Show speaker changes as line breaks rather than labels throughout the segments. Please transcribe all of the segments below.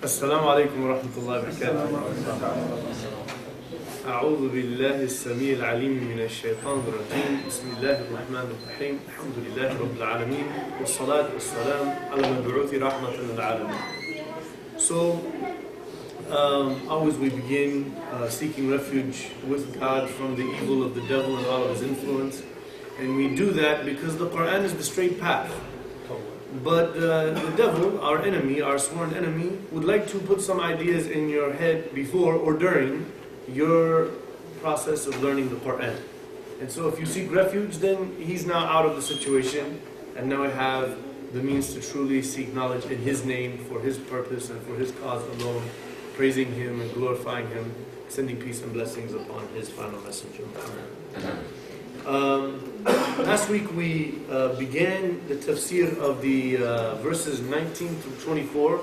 السلام عليكم ورحمة الله وبركاته. أعوذ بالله السميع العليم من الشيطان الرجيم. بسم الله الرحمن الرحيم. الحمد لله رب العالمين والصلاة والسلام على المبعوث رحمة للعالمين. So, always we begin seeking refuge with God from the evil of the devil and all of his influence. And we do that because the Quran is the straight path. But the devil, our enemy, our sworn enemy, would like to put some ideas in your head before or during your process of learning the Quran. And so if you seek refuge, then he's now out of the situation, and now I have the means to truly seek knowledge in his name, for his purpose and for his cause alone, praising him and glorifying him, sending peace and blessings upon his final messenger, Muhammad. Last week we began the tafsir of the verses 19 through 24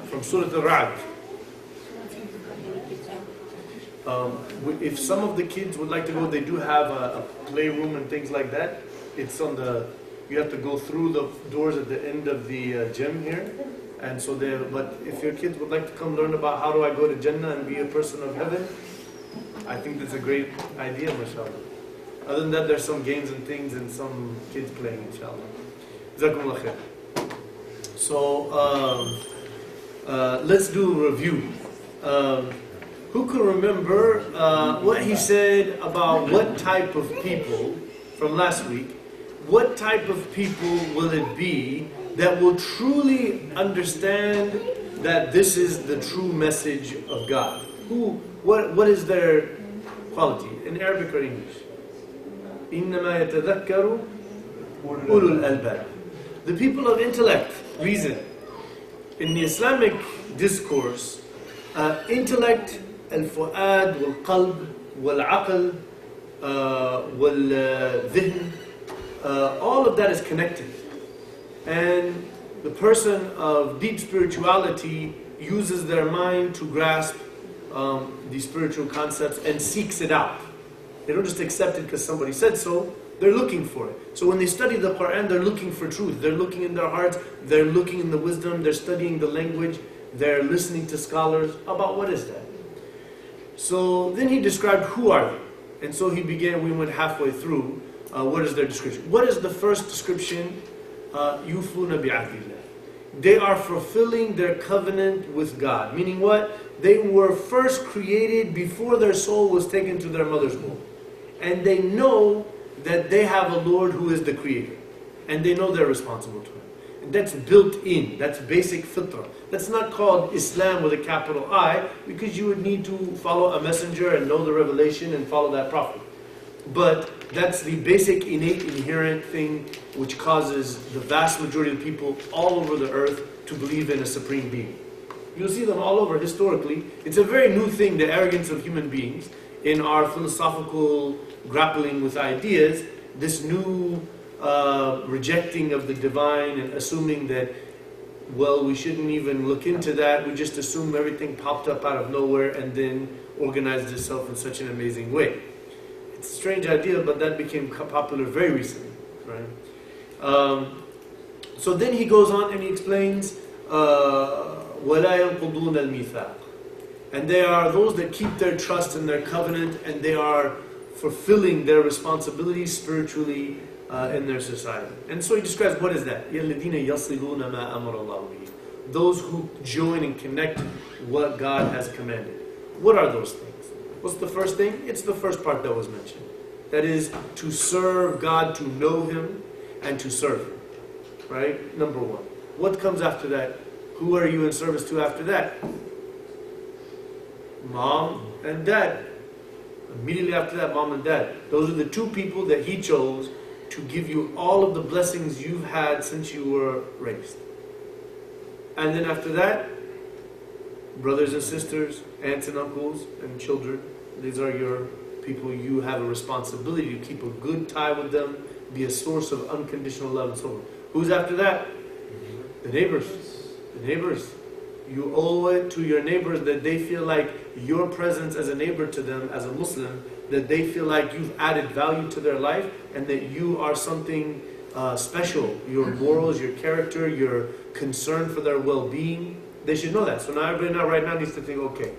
from Surah Al-Ra'd. If some of the kids would like to go, they do have a playroom and things like that. It's on the, you have to go through the doors at the end of the gym here. And so but if your kids would like to come learn about how do I go to Jannah and be a person of heaven, I think that's a great idea, mashallah. Other than that, there's some games and things and some kids playing, inshallah. Jazakumullah khair. So, let's do a review. Who can remember what he said about what type of people from last week? What type of people will it be that will truly understand that this is the true message of God? What is their quality in Arabic or English? إِنَّمَا يَتَذَكَّرُ أُولُو الْأَلْبَابِ. The people of intellect, reason. In the Islamic discourse, intellect, al-fu'ad, wal-qalb, wal-aql, wal-dhihn, all of that is connected. And the person of deep spirituality uses their mind to grasp these spiritual concepts and seeks it out. They don't just accept it because somebody said so, they're looking for it. So when they study the Quran, they're looking for truth. They're looking in their hearts, they're looking in the wisdom, they're studying the language, they're listening to scholars about what is that. So then he described who are they. And so he began, we went halfway through, what is their description. What is the first description? Yufuna bi'ahdillah. They are fulfilling their covenant with God. Meaning what? They were first created before their soul was taken to their mother's womb. And they know that they have a Lord who is the Creator. And they know they're responsible to Him. And that's built in. That's basic fitrah. That's not called Islam with a capital I, because you would need to follow a messenger and know the revelation and follow that prophet. But that's the basic, innate, inherent thing which causes the vast majority of people all over the earth to believe in a supreme being. You'll see them all over historically. It's a very new thing, the arrogance of human beings in our philosophical grappling with ideas, this new rejecting of the divine and assuming that, well, we shouldn't even look into that. We just assume everything popped up out of nowhere and then organized itself in such an amazing way. It's a strange idea, but that became popular very recently, right? So then he goes on and he explains, وَلَا يَنْقُضُونَ الْمِيثَاقِ. And they are those that keep their trust in their covenant, and they are fulfilling their responsibilities spiritually in their society. And so he describes, what is that? يَالَّذِينَ يَصِلُونَ مَا أَمَرَ اللَّهُ بِهِ. Those who join and connect what God has commanded. What are those things? What's the first thing? It's the first part that was mentioned. That is, to serve God, to know Him, and to serve Him. Right? Number one. What comes after that? Who are you in service to after that? Mom and dad. Immediately after that, mom and dad. Those are the two people that He chose to give you all of the blessings you've had since you were raised. And then after that, brothers and sisters, aunts and uncles, and children. These are your people you have a responsibility to keep a good tie with them, be a source of unconditional love and so on. Who's after that? The neighbors. The neighbors. You owe it to your neighbors that they feel like your presence as a neighbor to them, as a Muslim, that they feel like you've added value to their life and that you are something special. Your morals, your character, your concern for their well-being, They should know that. So now everybody now right now needs to think, okay,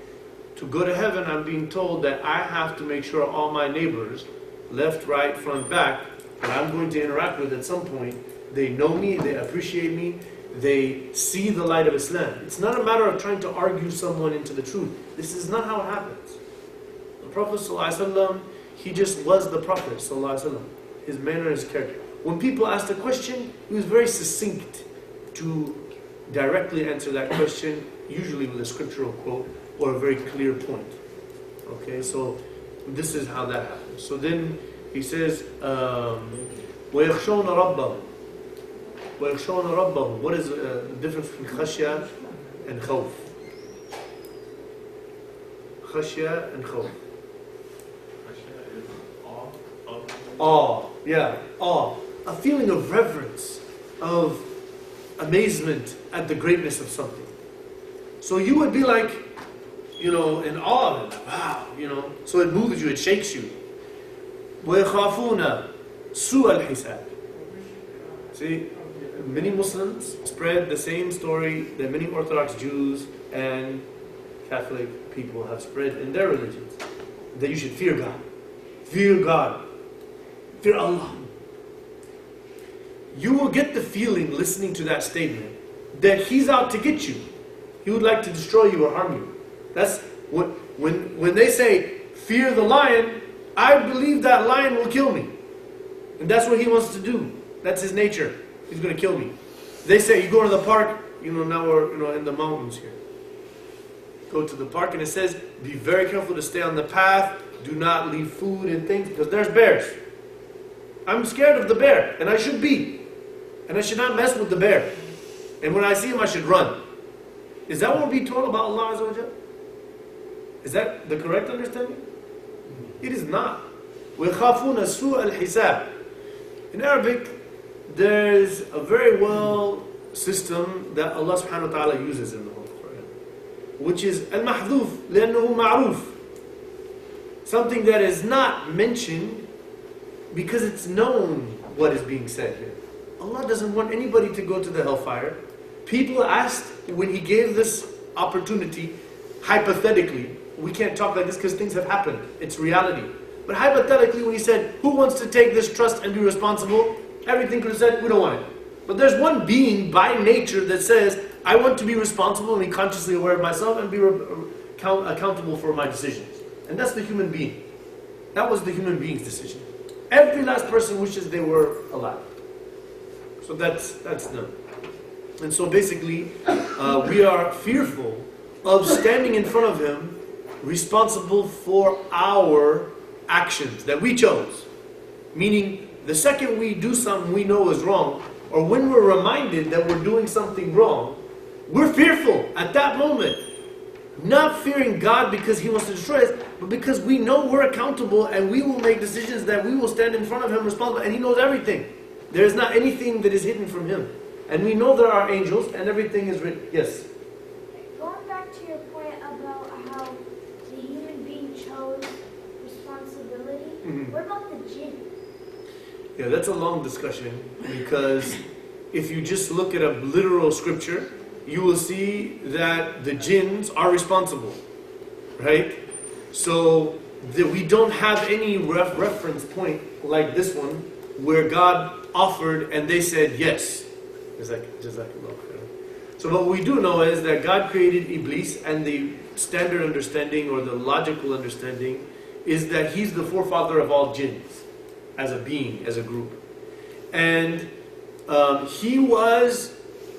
to go to heaven, I'm being told that I have to make sure all my neighbors, left, right, front, back, that I'm going to interact with at some point, they know me, they appreciate me, they see the light of Islam. It's not a matter of trying to argue someone into the truth. This is not how it happens. The Prophet ﷺ, he just was the Prophet ﷺ. His manner, his character. When people asked a question, he was very succinct to directly answer that question, usually with a scriptural quote or a very clear point. Okay, so this is how that happens. So then he says, وَيَخْشَوْنَ رَبَّهُمْ. وَيَخْشَوْنَ رَبَّهُمْ. What is the difference between khashya and khawf? Khashya and khawf.
Khashya is awe.
Awe, yeah, awe. A feeling of reverence, of amazement at the greatness of something. So you would be like, in awe of it. Wow, So it moves you, it shakes you. وَيَخَافُونَ سُوءَ الْحِسَابِ. See, many Muslims spread the same story that many Orthodox Jews and Catholic people have spread in their religions. That you should fear God. Fear God. Fear Allah. You will get the feeling listening to that statement that He's out to get you. He would like to destroy you or harm you. That's what when they say fear the lion, I believe that lion will kill me. And that's what he wants to do. That's his nature. He's going to kill me. They say you go to the park, now we're in the mountains here. Go to the park and it says be very careful to stay on the path, do not leave food and things because there's bears. I'm scared of the bear, and I should be. And I should not mess with the bear. And when I see him, I should run. Is that what we're being told about Allah Azza wa Jal? Is that the correct understanding? It is not. وَيَخَافُونَ سُوءَ الْحِسَابِ. In Arabic, there's a very well system that Allah subhanahu wa ta'ala uses in the Holy Quran, which is al-mahdhuf لأنه معروف. Something that is not mentioned because it's known what is being said here. Allah doesn't want anybody to go to the hellfire. People asked when He gave this opportunity, hypothetically, we can't talk like this because things have happened. It's reality. But hypothetically, when He said, who wants to take this trust and be responsible? Everything could have said, we don't want it. But there's one being by nature that says, I want to be responsible and be consciously aware of myself and be accountable for my decisions. And that's the human being. That was the human being's decision. Every last person wishes they were alive. So that's them. And so basically, we are fearful of standing in front of Him, responsible for our actions that we chose. Meaning, the second we do something we know is wrong, or when we're reminded that we're doing something wrong, we're fearful at that moment. Not fearing God because He wants to destroy us, but because we know we're accountable and we will make decisions that we will stand in front of Him responsible, and He knows everything. There is not anything that is hidden from Him. And we know there are angels and everything is written. Yes?
Going back to your point about how the human being chose responsibility, what about the jinn?
Yeah, that's a long discussion because if you just look at a literal scripture, you will see that the jinns are responsible, right? So that we don't have any reference point like this one where God offered and they said yes. Jazakallah khair. So what we do know is that God created Iblis, and the standard understanding or the logical understanding is that he's the forefather of all jinns as a being, as a group. And he was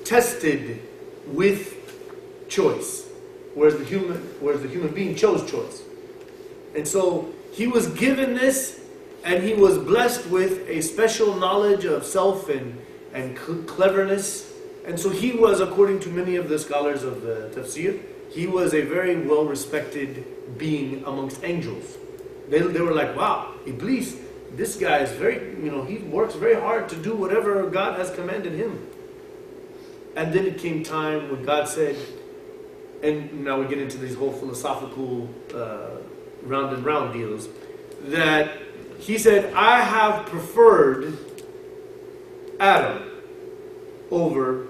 tested with choice, whereas the human being chose choice. And so he was given this, and he was blessed with a special knowledge of self and cleverness. And so he was, according to many of the scholars of the tafsir, he was a very well-respected being amongst angels. They were like, wow, Iblis, this guy is very, he works very hard to do whatever God has commanded him. And then it came time when God said, and now we get into these whole philosophical round and round deals, that he said, I have preferred Adam over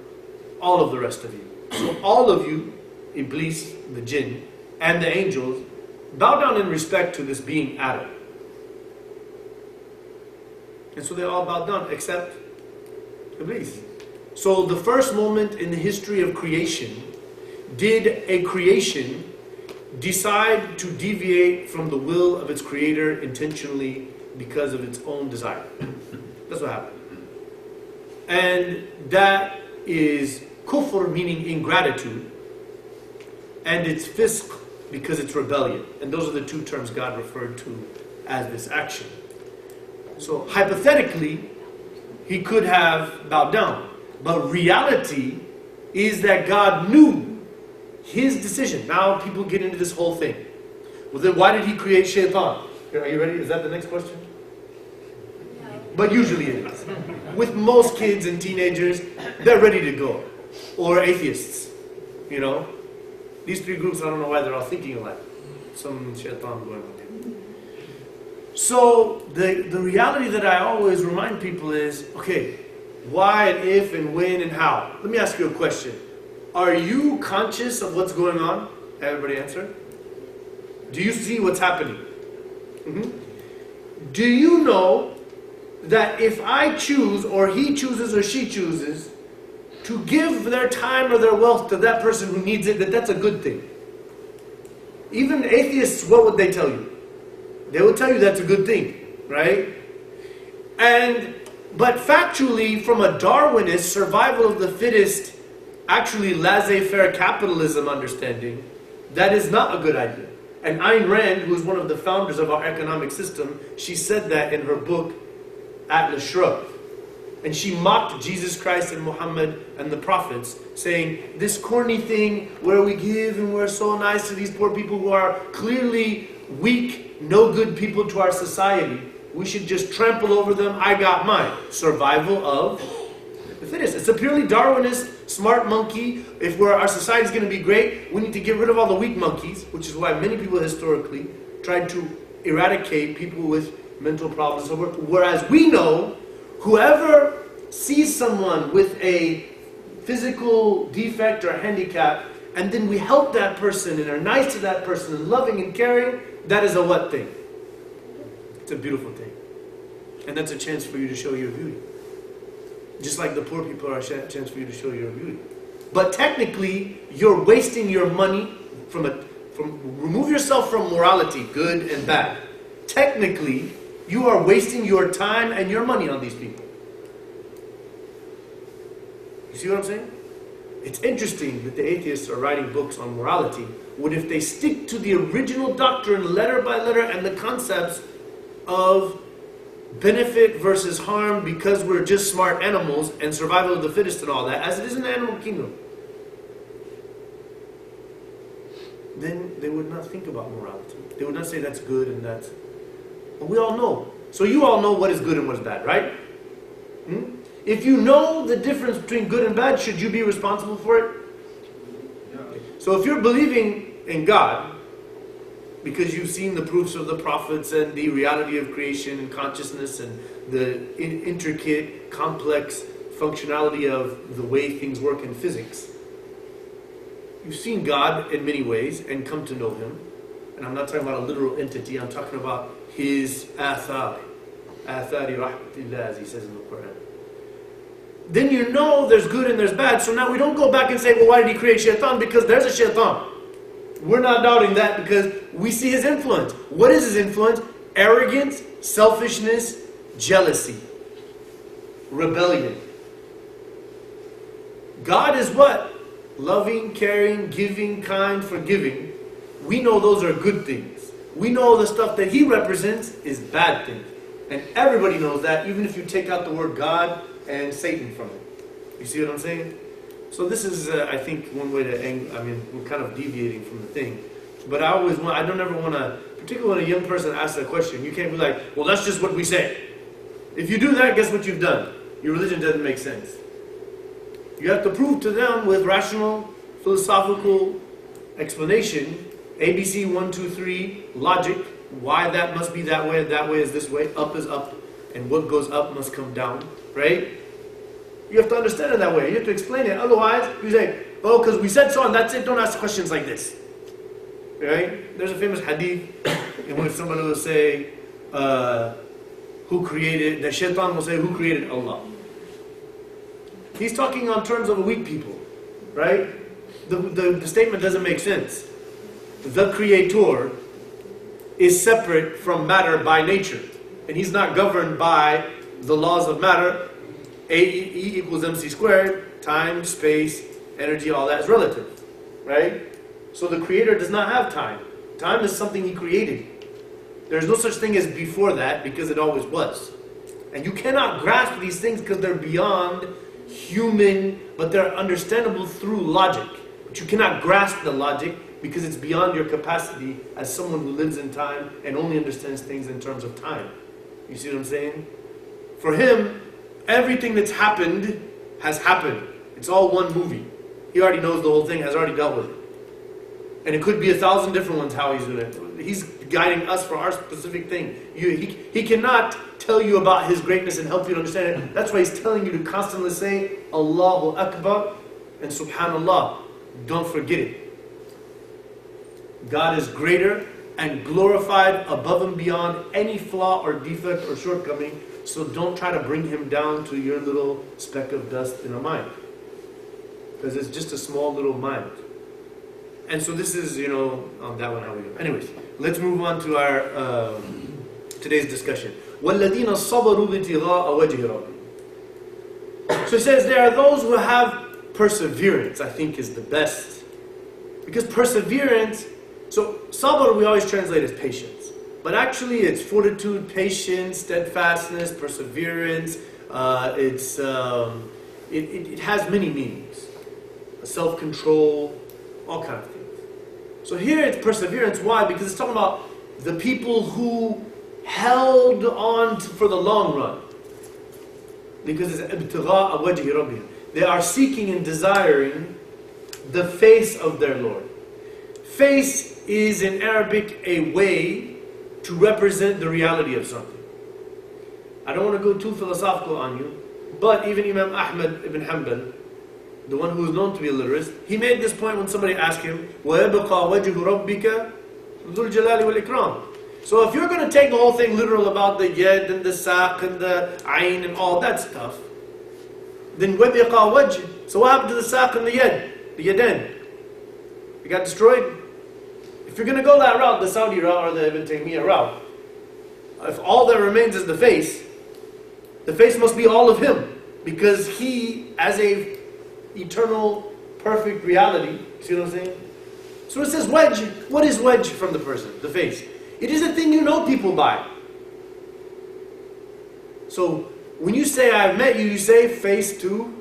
all of the rest of you. So all of you, Iblis, the jinn, and the angels, bow down in respect to this being Adam. And so they all bowed down except Iblis. So the first moment in the history of creation, did a creation decide to deviate from the will of its creator intentionally because of its own desire? That's what happened. And that is kufr, meaning ingratitude, and it's fisq, because it's rebellion. And those are the two terms God referred to as this action. So hypothetically, he could have bowed down. But reality is that God knew his decision. Now people get into this whole thing. Well, then why did he create shaitan? Are you ready? Is that the next question?
No.
But usually it is. With most kids and teenagers, they're ready to go. Or atheists, you know. These three groups, I don't know why they're all thinking alike. Some shaitan going on there. So the reality that I always remind people is, okay, why and if and when and how? Let me ask you a question. Are you conscious of what's going on? Everybody answer. Do you see what's happening? Do you know that if I choose, or he chooses, or she chooses, to give their time or their wealth to that person who needs it, that's a good thing? Even atheists, what would they tell you? They will tell you that's a good thing, right? But factually, from a Darwinist, survival of the fittest, actually laissez-faire capitalism understanding, that is not a good idea. And Ayn Rand, who is one of the founders of our economic system, she said that in her book, Atlas Shrugged. And she mocked Jesus Christ and Muhammad and the prophets, saying, this corny thing where we give and we're so nice to these poor people who are clearly weak, no good people to our society, we should just trample over them. I got mine. Survival of the fittest. It's a purely Darwinist, smart monkey. If our society is going to be great, we need to get rid of all the weak monkeys, which is why many people historically tried to eradicate people with mental problems. Whereas we know, whoever sees someone with a physical defect or handicap, and then we help that person and are nice to that person and loving and caring, that is a what thing? It's a beautiful thing. And that's a chance for you to show your beauty. Just like the poor people are a chance for you to show your beauty. But technically, you're wasting your money remove yourself from morality, good and bad. Technically, you are wasting your time and your money on these people. You see what I'm saying? It's interesting that the atheists are writing books on morality. What if they stick to the original doctrine, letter by letter, and the concepts of benefit versus harm because we're just smart animals and survival of the fittest and all that, as it is in the animal kingdom? Then they would not think about morality. They would not say that's good and that's... But we all know. So you all know what is good and what is bad, right? If you know the difference between good and bad, should you be responsible for it?
Yeah.
So if you're believing in God, because you've seen the proofs of the prophets and the reality of creation and consciousness and the intricate, complex functionality of the way things work in physics, you've seen God in many ways and come to know Him. And I'm not talking about a literal entity, I'm talking about His athari rahmatillah, as He says in the Quran. Then you know there's good and there's bad, so now we don't go back and say, well, why did He create shaitan? Because there's a shaitan. We're not doubting that because we see his influence. What is his influence? Arrogance, selfishness, jealousy, rebellion. God is what? Loving, caring, giving, kind, forgiving. We know those are good things. We know the stuff that He represents is bad things. And everybody knows that, even if you take out the word God and Satan from it. You see what I'm saying? So this is, I think, one way to we're kind of deviating from the thing. But I don't ever want to, particularly when a young person asks a question, you can't be like, well, that's just what we say. If you do that, guess what you've done? Your religion doesn't make sense. You have to prove to them with rational, philosophical explanation, ABC 1, 2, 3, logic, why that must be that way is this way, up is up, and what goes up must come down, right? You have to understand it that way. You have to explain it. Otherwise, you say, oh, because we said so and that's it. Don't ask questions like this. Right? There's a famous hadith in which somebody will say, who created, the shaitan will say, who created Allah? He's talking on terms of weak people. Right? The statement doesn't make sense. The creator is separate from matter by nature. And he's not governed by the laws of matter. E equals mc squared, time, space, energy, all that is relative. Right? So the creator does not have time. Time is something he created. There's no such thing as before that because it always was. And you cannot grasp these things because they're beyond human, but they're understandable through logic. But you cannot grasp the logic because it's beyond your capacity as someone who lives in time and only understands things in terms of time. You see what I'm saying? For him, everything that's happened has happened. It's all one movie. He already knows the whole thing, has already dealt with it. And it could be 1,000 different ones how he's doing it. He's guiding us for our specific thing. He cannot tell you about his greatness and help you to understand it. That's why he's telling you to constantly say Allahu Akbar and Subhanallah. Don't forget it. God is greater and glorified above and beyond any flaw or defect or shortcoming. So don't try to bring him down to your little speck of dust in a mind. Because it's just a small little mind. And so this is, that one, how we go. Anyways, let's move on to our today's discussion. وَالَّذِينَ صَبَرُوا بِابْتِغَاءِ وَجْهِ رَبِّهِمْ. So it says there are those who have perseverance, I think is the best. Because perseverance, so sabr we always translate as patience. But actually it's fortitude, patience, steadfastness, perseverance. It has many meanings. Self-control, all kinds of things. So here it's perseverance. Why? Because it's talking about the people who held on for the long run. Because it's ibtigha'a wajhi rabbihim. They are seeking and desiring the face of their Lord. Face is in Arabic a way to represent the reality of something. I don't want to go too philosophical on you, but even Imam Ahmad ibn Hanbal, the one who is known to be a literist, he made this point when somebody asked him, وَيَبْقَى وَجْهُ رَبِّكَ ذُو الْجَلَالِ وَالْإِكْرَامِ. So if you're going to take the whole thing literal about the yad and the saq and the ayn and all that stuff, then وَيَبْقَى وَجْهُ. So what happened to the saq and the yad? The yadain? It got destroyed? If you're going to go that route, the Saudi route or the Ibn Taymiyyah route, if all that remains is the face must be all of him. Because he, as a eternal, perfect reality. See what I'm saying? So it says wedge. What is wedge from the person? The face. It is a thing you know people by. So when you say I've met you, you say face to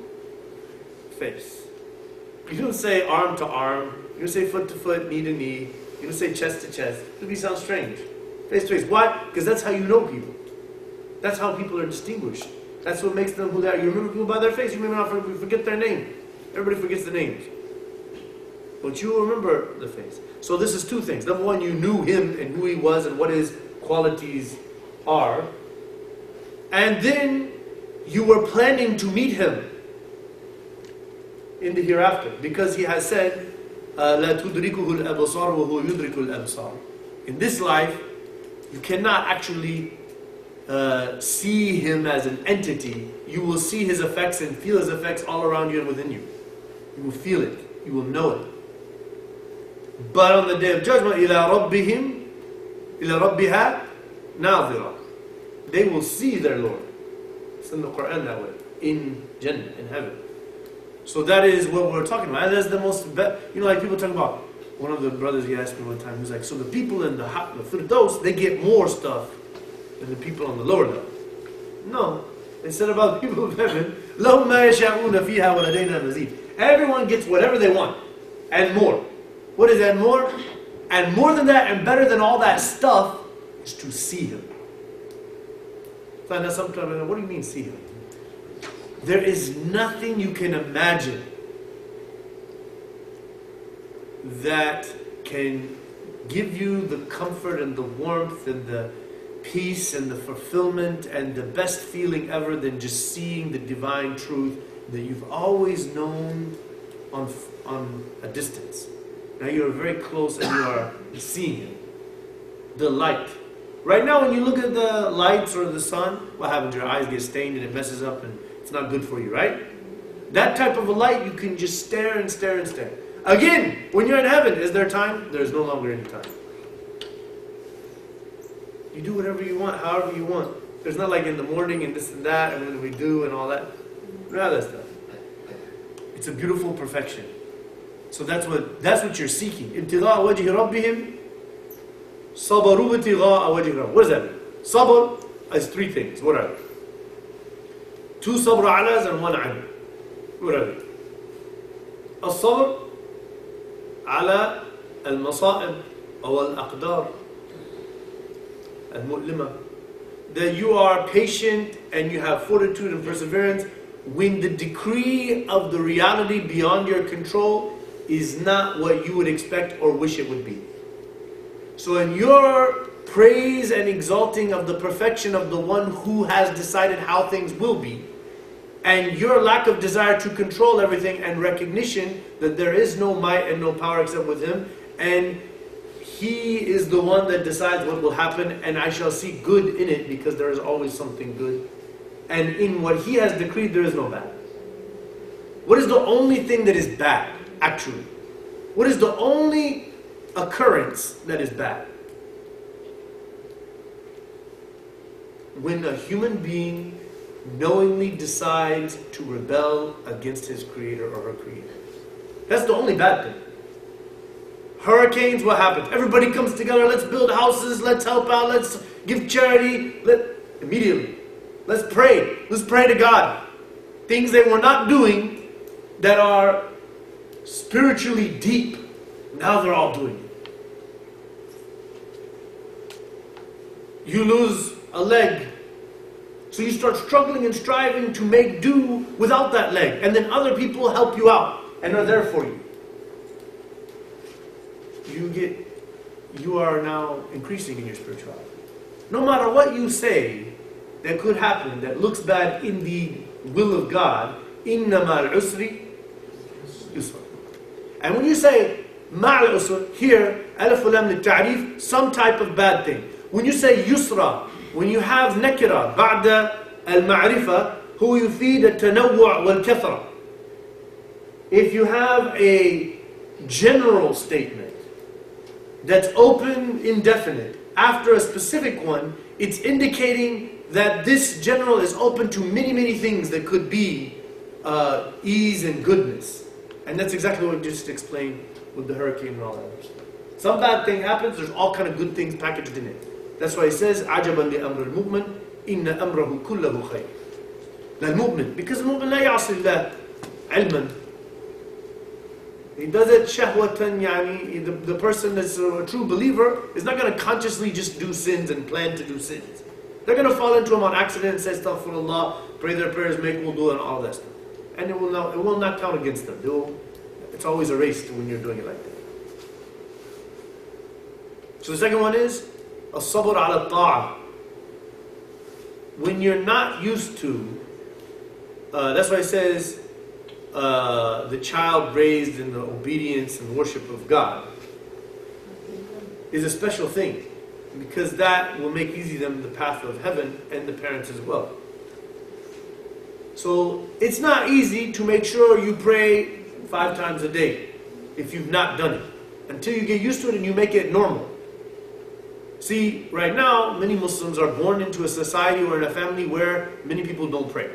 face. You don't say arm to arm. You don't say foot to foot, knee to knee. You don't say chest to chest. It would sound strange. Face to face. Why? Because that's how you know people. That's how people are distinguished. That's what makes them who they are. You remember people by their face. You may not forget their name. Everybody forgets the names. But you remember the face. So this is two things. Number one, you knew him and who he was and what his qualities are. And then you were planning to meet him in the hereafter. Because he has said, لَا تُدْرِكُهُ الْأَبْصَارُ وَهُوَ يُدْرِكُ الْأَبْصَارُ. In this life, you cannot actually see him as an entity. You will see his effects and feel his effects all around you and within you. You will feel it. You will know it. But on the day of judgment, إِلَىٰ رَبِّهَا نَاظِرَةٌ. They will see their Lord. It's in the Quran that way. In Jannah, in heaven. So that is what we're talking about. And that's the most, like people talk about, one of the brothers he asked me one time, he was like, so the people in the Firdaus, they get more stuff than the people on the lower level. No. They said about the people of heaven, لَهُمْ مَا يَشَاءُونَ فِيهَا وَلَدَيْنَا مَزِيدٌ. Everyone gets whatever they want. And more. What is that more? And more than that, and better than all that stuff, is to see him. So I know sometimes, what do you mean see him? There is nothing you can imagine that can give you the comfort and the warmth and the peace and the fulfillment and the best feeling ever than just seeing the divine truth that you've always known on a distance. Now you're very close and you are seeing it. The light. Right now when you look at the lights or the sun, what happens? Your eyes get stained and it messes up and it's not good for you, right? That type of a light, you can just stare and stare and stare. Again, when you're in heaven, is there time? There's no longer any time. You do whatever you want, however you want. There's not like in the morning and this and that and when we do and all that. None of that stuff. It's a beautiful perfection. So that's what you're seeking. ابتغاء وجه ربهم صبروا ابتغاء وجه ربهم. What does that mean? Sabr is three things. What are they? Two sabr alas and one an. What are they? الصبر على المصائب أو الأقدار المؤلمة. That you are patient and you have fortitude and perseverance when the decree of the reality beyond your control is not what you would expect or wish it would be. So in your praise and exalting of the perfection of the one who has decided how things will be, and your lack of desire to control everything and recognition that there is no might and no power except with Him, and He is the one that decides what will happen, and I shall see good in it because there is always something good. And in what He has decreed, there is no bad. What is the only thing that is bad, actually? What is the only occurrence that is bad? When a human being knowingly decides to rebel against his creator or her creator. That's the only bad thing. Hurricanes, what happens? Everybody comes together, let's build houses, let's help out, let's give charity, immediately. Let's pray to God. Things that we're not doing that are spiritually deep, now they're all doing it. You lose a leg, so you start struggling and striving to make do without that leg. And then other people help you out and are there for you. You are now increasing in your spirituality. No matter what you say that could happen, that looks bad in the will of God, inna ma'al usri yusra. And when you say ma'al usr, here, alif wa lam lit-ta'rif, some type of bad thing. When you say yusra, when you have nakira بعد المعرفة هو يفيد التنوع والكثرة. If you have a general statement that's open, indefinite, after a specific one, it's indicating that this general is open to many, many things that could be ease and goodness. And that's exactly what we just explained with the hurricane and all that other stuff. Some bad thing happens, there's all kind of good things packaged in it. That's why he says, عَجَبًا لِأَمْرِ الْمُؤْمِنِ إِنَّ أَمْرَهُ كُلَّهُ خَيْرٌ. للمؤمن, because the mu'min لا يعصي الله علما. He does it shahwatan, yani, the person that's a true believer is not going to consciously just do sins and plan to do sins. They're going to fall into them on accident and say astaghfirullah, pray their prayers, make wudu and all that stuff. And it will not count against them. It's always erased when you're doing it like that. So the second one is as-sabr ala ta'ah. When you're not used to, that's why it says, the child raised in the obedience and worship of God is a special thing, because that will make easy them the path of heaven and the parents as well. So it's not easy to make sure you pray 5 times a day if you've not done it, until you get used to it and you make it normal. See, right now many Muslims are born into a society or in a family where many people don't pray.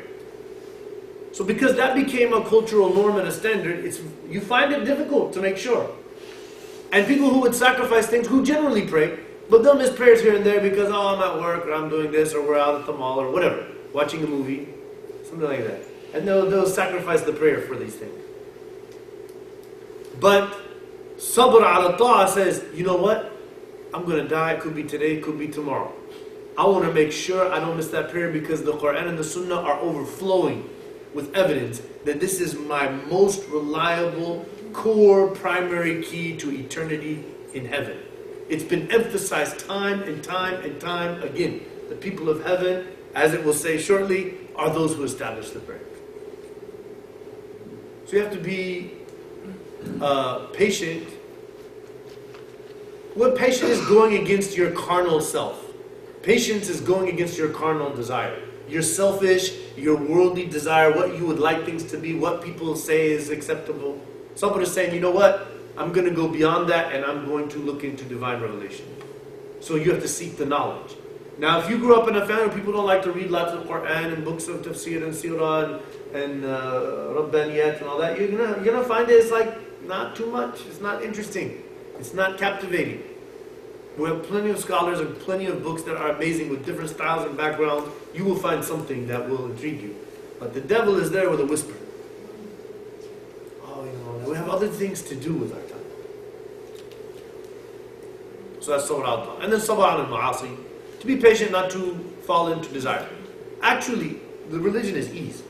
So because that became a cultural norm and a standard, you find it difficult to make sure. And people who would sacrifice things, who generally pray, but they'll miss prayers here and there because, I'm at work, or I'm doing this, or we're out at the mall, or whatever, watching a movie, something like that. And they'll sacrifice the prayer for these things. But sabr ala ta'ah says, you know what? I'm going to die, it could be today, it could be tomorrow. I want to make sure I don't miss that prayer, because the Quran and the Sunnah are overflowing with evidence that this is my most reliable, core, primary key to eternity in heaven. It's been emphasized time and time and time again. The people of heaven, as it will say shortly, are those who establish the prayer. So you have to be patient. What patience is going against your carnal self. Patience is going against your carnal desire. Your selfish, your worldly desire, what you would like things to be, what people say is acceptable. Someone is saying, you know what? I'm going to go beyond that and I'm going to look into divine revelation. So you have to seek the knowledge. Now, if you grew up in a family where people don't like to read lots of Quran and books of tafsir and sirah and rabbaniyat and all that, you're gonna find it, it's like not too much. It's not interesting. It's not captivating. We have plenty of scholars and plenty of books that are amazing with different styles and backgrounds. You will find something that will intrigue you. But the devil is there with a whisper. Oh, we have other things to do with our time. So that's sabr al-Allah. And then sabr al-ma'asi. To be patient, not to fall into desire. Actually, the religion is ease.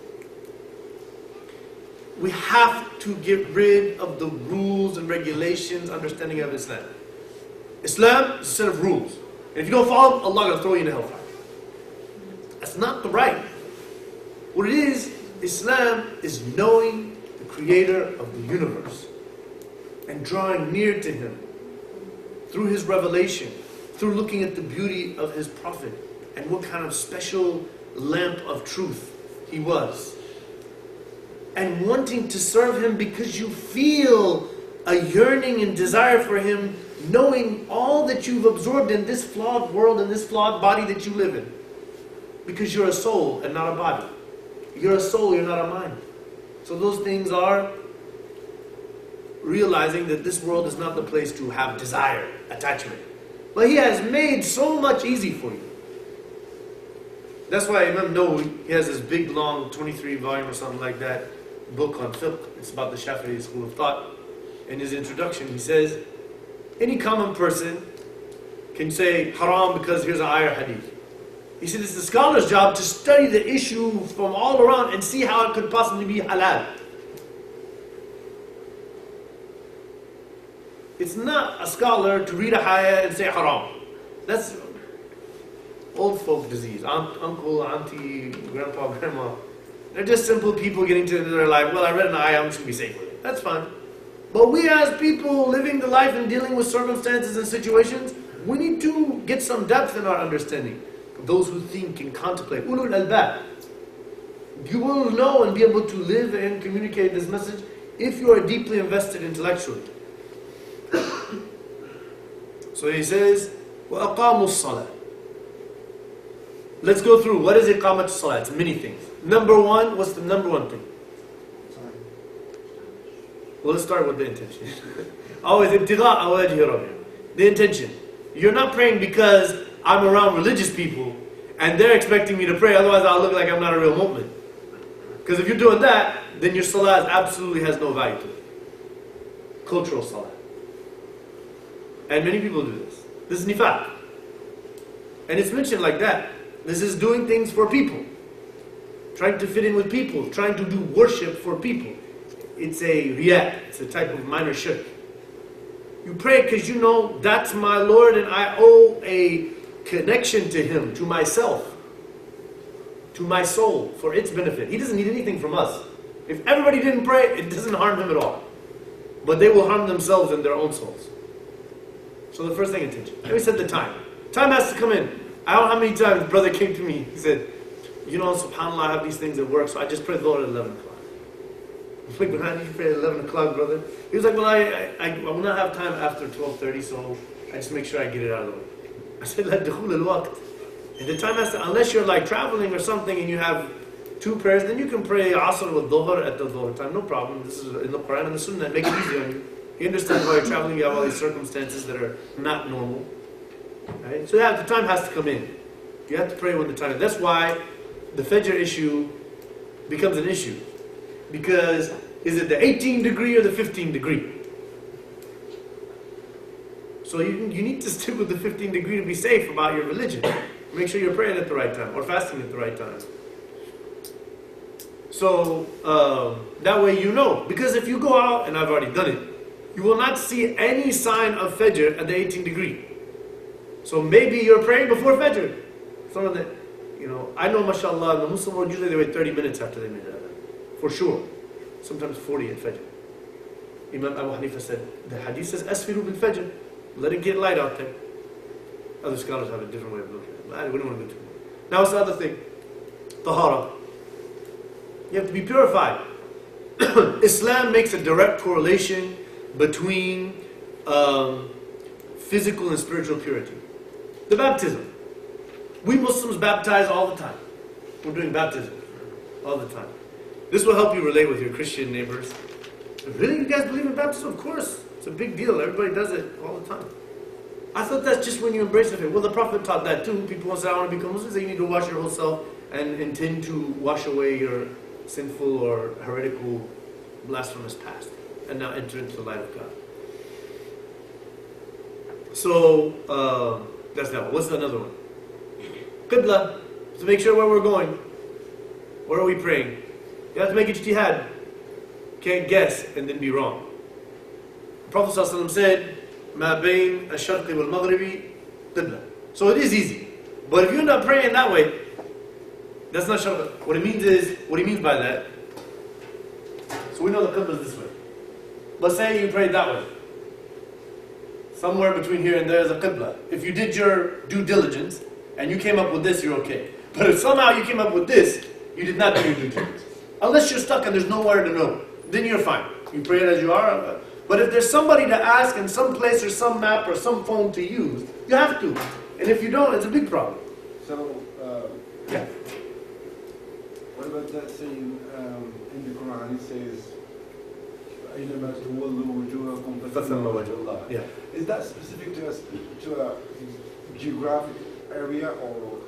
We have to get rid of the rules and regulations, understanding of Islam. Islam is a set of rules. And if you don't follow them, Allah will throw you in the hellfire. That's not the right. What it is, Islam is knowing the creator of the universe and drawing near to him through his revelation, through looking at the beauty of his prophet and what kind of special lamp of truth he was. And wanting to serve him because you feel a yearning and desire for him, knowing all that you've absorbed in this flawed world and this flawed body that you live in. Because you're a soul and not a body. You're a soul, you're not a mind. So those things are realizing that this world is not the place to have desire, attachment. But he has made so much easy for you. That's why Imam Nawawi, he has this big, long, 23 volume or something like that, book on fiqh. It's about the Shafi'i school of thought. In his introduction, he says, any common person can say haram because here's an ayah or hadith. He said it's the scholar's job to study the issue from all around and see how it could possibly be halal. It's not a scholar to read a ayah and say haram. That's old folk disease. Uncle, auntie, grandpa, grandma. They're just simple people getting to their life. Well, I read an ayah, I'm just going to be safe with it. That's fine. But we as people living the life and dealing with circumstances and situations, we need to get some depth in our understanding. Those who think and contemplate. Ulul albab. You will know and be able to live and communicate this message if you are deeply invested intellectually. So he says, وَأَقَامُوا الصَّلَاةِ. Let's go through. What is iqamat salat? It's many things. Number one, what's the number one thing? Well, let's start with the intention. Always ibtigha' wajhi rabbih. The intention. You're not praying because I'm around religious people and they're expecting me to pray, otherwise I'll look like I'm not a real mu'min. Because if you're doing that, then your salah absolutely has no value to it. Cultural salah. And many people do this. This is nifaq. And it's mentioned like that. This is doing things for people. Trying to fit in with people. Trying to do worship for people. It's a riyah. It's a type of minor shirk. You pray because you know that's my Lord and I owe a connection to Him, to myself, to my soul, for its benefit. He doesn't need anything from us. If everybody didn't pray, it doesn't harm Him at all. But they will harm themselves and their own souls. So the first thing, intention. Then we said the time. Time has to come in. I don't know how many times the brother came to me. He said, you know, subhanAllah, I have these things at work, so I just pray the Lord at 11 o'clock. I'm like, why did you pray at 11 o'clock, brother? He was like, well, I will not have time after 12:30, so I just make sure I get it out of the way. I said, la dukhul al-waqt. And the time has to, unless you're like traveling or something and you have two prayers, then you can pray Asr with Dhuhr at the Dhuhr time, no problem. This is in the Quran and the Sunnah, make it easy on you. You understand why you're traveling, you have all these circumstances that are not normal. Right? So yeah, the time has to come in. You have to pray when the time is. That's why the Fajr issue becomes an issue. Because is it the 18 degree or the 15 degree? So you need to stick with the 15 degree to be safe about your religion. Make sure you're praying at the right time or fasting at the right time. So that way you know. Because if you go out, and I've already done it, you will not see any sign of Fajr at the 18 degree. So maybe you're praying before Fajr. Some of the, I know mashallah, in the Muslim world usually they wait 30 minutes after they made that. For sure. sometimes 40 at Fajr. Imam Abu Hanifa said, the hadith says, Asfiru bil Fajr, let it get light out there. Other scholars have a different way of looking at it. But we don't want to go too much. Now, what's the other thing? Tahara. You have to be purified. Islam makes a direct correlation between physical and spiritual purity. The baptism. We Muslims baptize all the time. We're doing baptism all the time. This will help you relate with your Christian neighbors. Really, you guys believe in baptism? Of course. It's a big deal. Everybody does it all the time. I thought that's just when you embrace the faith. Well, the Prophet taught that too. People want to say, I want to become Muslims. You need to wash your whole self and intend to wash away your sinful or heretical, blasphemous past. And now enter into the light of God. So, that's that one. What's another one? Qibla. To make sure where we're going. Where are we praying? You have to make ijtihad. Can't guess and then be wrong. The Prophet ﷺ said, Ma bain al-sharqi wal-maghribi qibla. So it is easy. But if you end up praying that way, that's not sharq. What he means by that, so we know the qibla is this way. Let's say you prayed that way. Somewhere between here and there is a qibla. If you did your due diligence and you came up with this, you're okay. But if somehow you came up with this, you did not do your due diligence. Unless you're stuck and there's nowhere to know, then you're fine. You pray it as you are. But if there's somebody to ask and some place or some map or some phone to use, you have to. And if you don't, it's a big problem.
So,
Yeah.
what about that saying in the Quran? It says, أَيْنَمَا تُوَلُّوا وُجُوهَكُمْ فَثَمَّ وَجْهُ اللَّهِ.
Yeah.
Is that specific to a geographic area or?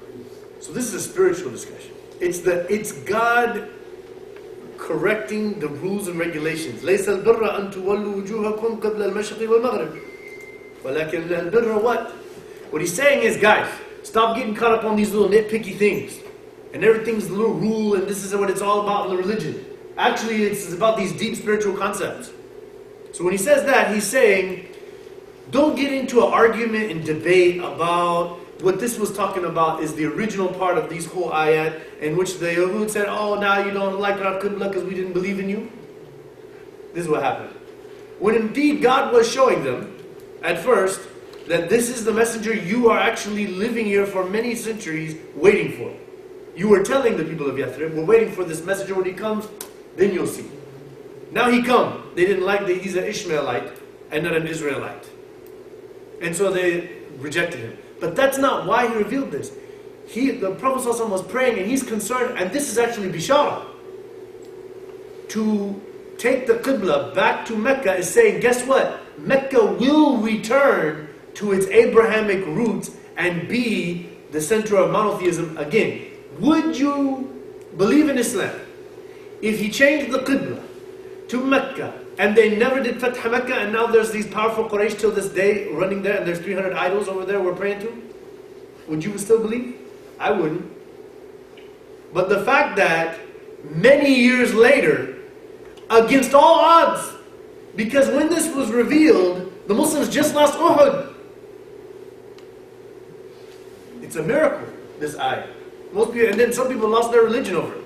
So this is a spiritual discussion. It's God correcting the rules and regulations. ليس البر أن تولوا وجوهكم قبل المشرق والمغرب. ولكن البر what? What he's saying is, guys, stop getting caught up on these little nitpicky things. And everything's a little rule and this is what it's all about in the religion. Actually, it's about these deep spiritual concepts. So when he says that, he's saying, don't get into an argument and debate about what this was talking about is the original part of these whole ayat in which the Yahud said, oh, now you don't like our qibla because we didn't believe in you. This is what happened. When indeed God was showing them at first that this is the messenger you are actually living here for many centuries waiting for. You were telling the people of Yathrib, we're waiting for this messenger. When he comes, then you'll see. Now he come. They didn't like that he's an Ishmaelite and not an Israelite. And so they rejected him. But that's not why he revealed this. The Prophet ﷺ was praying and he's concerned, and this is actually Bishara. To take the Qibla back to Mecca is saying, guess what? Mecca will return to its Abrahamic roots and be the center of monotheism again. Would you believe in Islam if he changed the Qibla to Mecca and they never did Fath Mecca and now there's these powerful Quraysh till this day running there and there's 300 idols over there we're praying to? Would you still believe? I wouldn't. But the fact that many years later, against all odds, because when this was revealed, the Muslims just lost Uhud. It's a miracle, this ayah. Most people, and then some people lost their religion over it.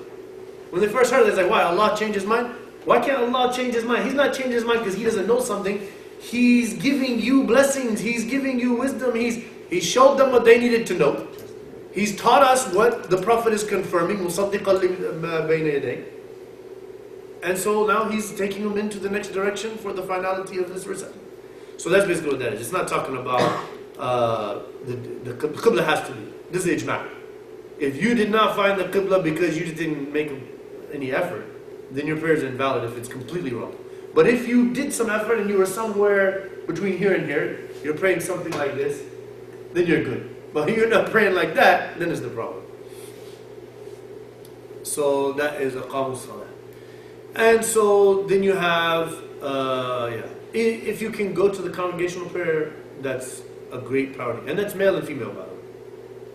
When they first heard it, they say, why, Allah changed his mind? Why can't Allah change his mind? He's not changing his mind because he doesn't know something. He's giving you blessings. He's giving you wisdom. He showed them what they needed to know. He's taught us what the Prophet is confirming. And so now he's taking them into the next direction for the finality of this recital. So that's basically what that is. It's not talking about the Qibla has to be. This is ijma'. If you did not find the Qibla because you just didn't make any effort, then your prayer is invalid if it's completely wrong. But if you did some effort and you were somewhere between here and here, you're praying something like this, then you're good. But if you're not praying like that, then it's the problem. So that is Aqamu Salah. And so then you have, if you can go to the congregational prayer, that's a great priority. And that's male and female, by the way.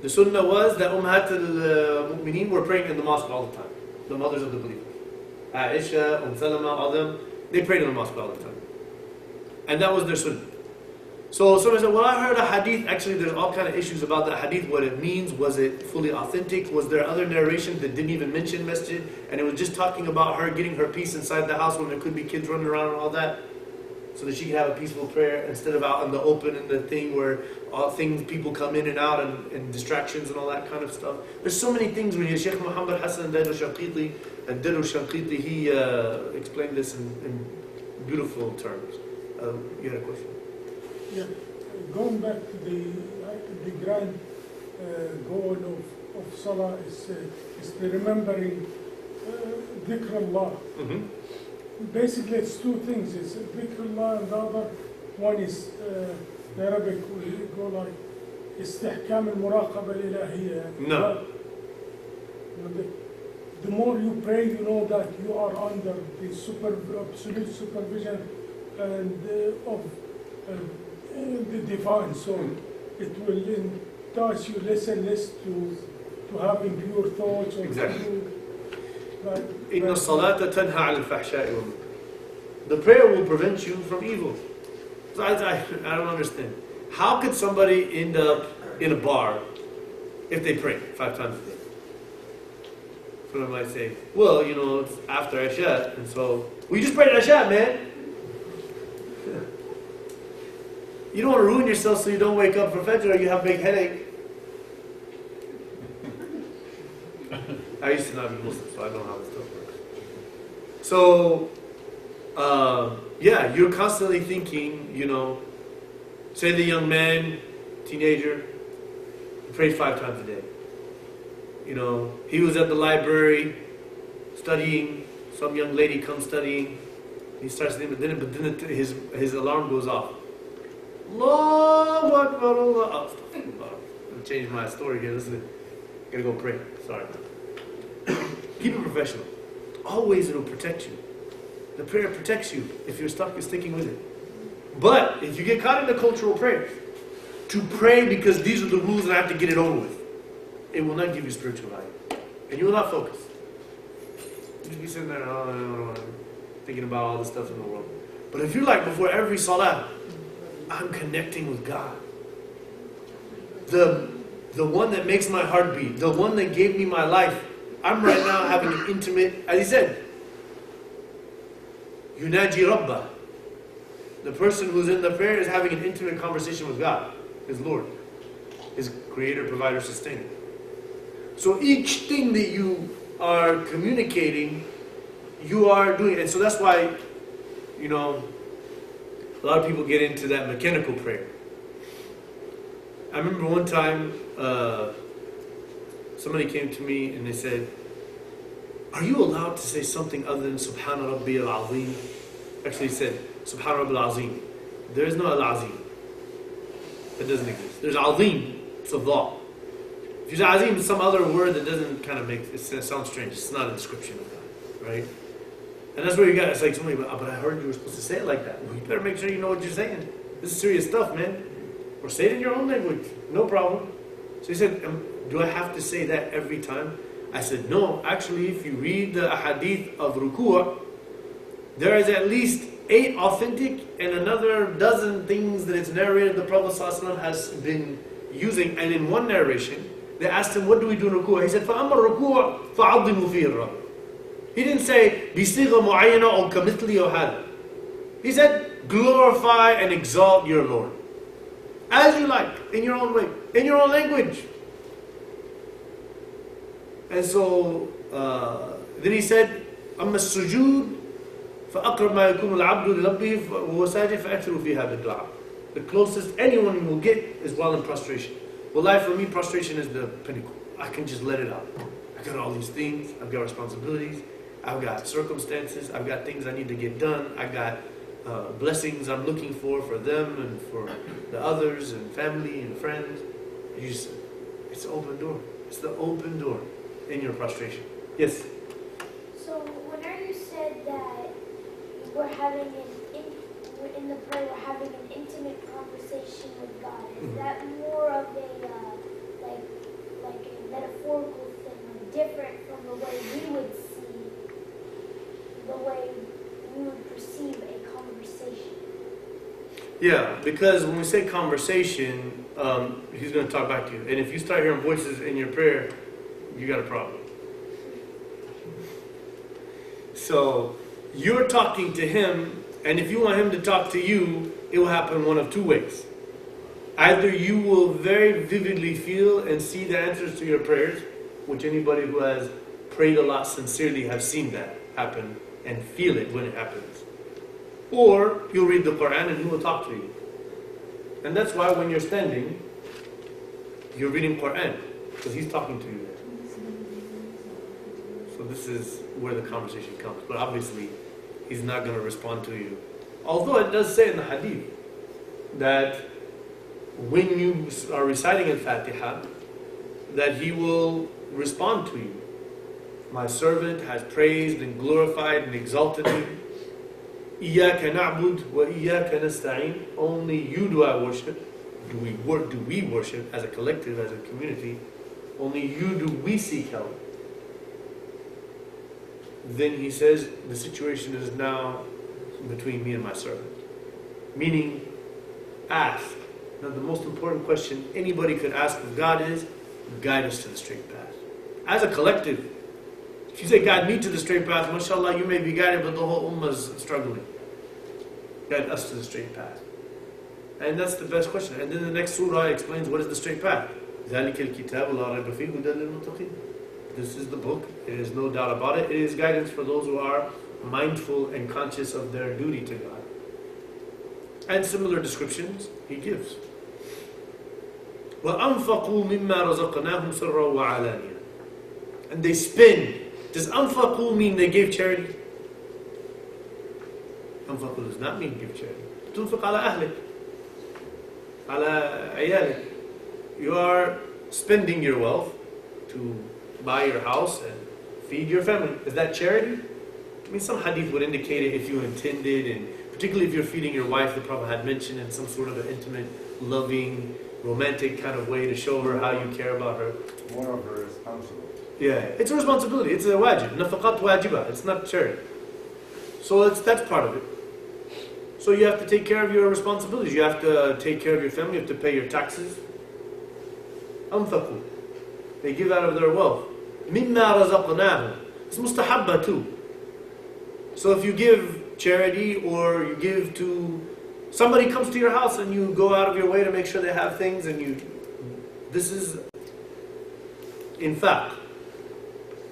The sunnah was that Ummahat al-Mu'mineen were praying in the mosque all the time. The mothers of the believers. Aisha, Salama, all them, they prayed in the mosque all the time. And that was their sunnah. So somebody said, well, I heard a hadith. Actually, there's all kind of issues about that hadith, what it means. Was it fully authentic? Was there other narrations that didn't even mention masjid? And it was just talking about her getting her peace inside the house when there could be kids running around and all that, so that she could have a peaceful prayer instead of out in the open in the thing where all things, people come in and out and distractions and all that kind of stuff. There's so many things when Sheikh Muhammad Hassan Shanqiti, he explained this in beautiful terms. You had a question?
Yeah, going back to the grand goal of Salah is the remembering dhikr Allah.
Mm-hmm.
Basically, it's two things. It's dhikr Allah, and the other one is the Arabic we go like استحكام المراقبة الإلهية.
No.
The more you pray, you know that you are under the absolute supervision and of the divine. So it will entice you less and less to having pure thoughts or
Exactly.
like,
إن الصلاة تنهى عن الفحشاء والمنكر. The prayer will prevent you from evil. So I don't understand. How could somebody end up in a bar if they pray 5 times a day? Someone might say, well, it's after Isha, and so, well, you just prayed Isha, man. You don't want to ruin yourself so you don't wake up for Fajr or you have a big headache. I used to not be Muslim, so I don't know how this stuff works. So, you're constantly thinking, say the young man, teenager, prays 5 times a day. He was at the library studying, some young lady comes studying, he starts thinking, but then his alarm goes off. Allahu Akbar, Allah. I'm changing my story here. Listen, I gotta go pray. Sorry. Keep it professional. Always it'll protect you. The prayer protects you if you're sticking with it. But if you get caught in the cultural prayers, to pray because these are the rules and I have to get it over with, it will not give you spiritual life. And you will not focus. You just be sitting there, thinking about all the stuff in the world. But if you're like, before every salah, I'm connecting with God. The one that makes my heart beat, the one that gave me my life. I'm right now having an intimate, as he said, Yunaji Rabbah. The person who's in the prayer is having an intimate conversation with God, his Lord, his creator, provider, sustainer. So each thing that you are communicating, you are doing. And so that's why, a lot of people get into that mechanical prayer. I remember one time, somebody came to me and they said, are you allowed to say something other than Subhana Rabbi al-Azim? Actually, he said, Subhana Rabbi al-Azim. There is no al-Azim. That doesn't exist. There's Azim. It's a law. If you say Azim, it's some other word that doesn't kind of make it sound strange. It's not a description of God, right? And that's where you got. It's like somebody, but I heard you were supposed to say it like that. Well, you better make sure you know what you're saying. This is serious stuff, man. Or say it in your own language. No problem. So he said, do I have to say that every time? I said, no. Actually, if you read the hadith of Ruku'ah, there is at least 8 authentic and another dozen things that it's narrated the Prophet ﷺ has been using. And in one narration, they asked him, what do we do in Ruku'ah? He said, فَأَمَّا الرُّكُوعَ فَعَظِّمُوا فِيهِ الرَّبِّ. He didn't say, بِصِيغَ مُعَيَّنَةٍ أو كَمِثْلِي أو هذا. He said, glorify and exalt your Lord. As you like, in your own way, in your own language. And so, then he said, أَمَّا السُّجُودُ فَأَقْرَبْ مَا يَكُونُ الْعَبْدُ لِرَبِّهِ وَهُوَ سَاجِدٌ فَأَكْثِرُوا فِيهَا بِالدُّعَاءِ. The closest anyone will get is while in prostration. Wallahi, for me, prostration is the pinnacle. I can just let it out. I got all these things. I've got responsibilities. I've got circumstances. I've got things I need to get done. I've got blessings I'm looking for them and for the others and family and friends. It's the open door. It's the open door in your prostration. Yes?
So whenever you said that we're having in the prayer, we're having an intimate conversation with God, is that more of a like a metaphorical thing, like different from the way we would see, the way we would perceive a conversation?
Yeah, because when we say conversation, he's going to talk back to you. And if you start hearing voices in your prayer, you got a problem. So you're talking to him, and if you want him to talk to you, it will happen one of two ways. Either you will very vividly feel and see the answers to your prayers, which anybody who has prayed a lot sincerely have seen that happen and feel it when it happens. Or you'll read the Quran and he will talk to you. And that's why when you're standing, you're reading Quran, because he's talking to you there. So this is where the conversation comes. But obviously, he's not going to respond to you. Although it does say in the hadith that when you are reciting Al-Fatiha, that he will respond to you. My servant has praised and glorified and exalted me. إِيَّاكَ نَعْبُدُ وَإِيَّاكَ نَسْتَعِينُ. Only you do I worship. Do we worship as a collective, as a community? Only you do we seek help. Then he says, the situation is now between me and my servant. Meaning, ask. Now the most important question anybody could ask of God is, guide us to the straight path. As a collective, if you say, guide me to the straight path, mashallah, you may be guided, but the whole ummah is struggling. Guide us to the straight path. And that's the best question. And then the next surah explains what is the straight path. ذَلِكَ الْكِتَابُ لَا رَيْبَ فِيهِ هُدًى لِلْمُتَّقِينَ. This is the book. There is no doubt about it. It is guidance for those who are mindful and conscious of their duty to God. And similar descriptions he gives. وَأَنفَقُوا مِمَّا رَزَقْنَاهُمْ سِرًّا وَعَلَانِيَةً. And they spend. Does أَنفَقُوا mean they gave charity? أنفقوا does not mean give charity. تنفق على أهلك, على عيالك. You are spending your wealth to buy your house and feed your family. Is that charity? I mean, some hadith would indicate it if you intended, and particularly if you're feeding your wife, the Prophet had mentioned in some sort of an intimate, loving, romantic kind of way to show her how you care about her.
More of her responsibility.
Yeah, it's a responsibility. It's a wajib. Nafaqat wajiba. It's not charity. So that's part of it. So you have to take care of your responsibilities. You have to take care of your family. You have to pay your taxes. أنفقوا. They give out of their wealth. مِمَّا رَزَقْنَاهُمْ. It's mustahabba too. So if you give charity or you give to somebody comes to your house and you go out of your way to make sure they have things, and this is in fact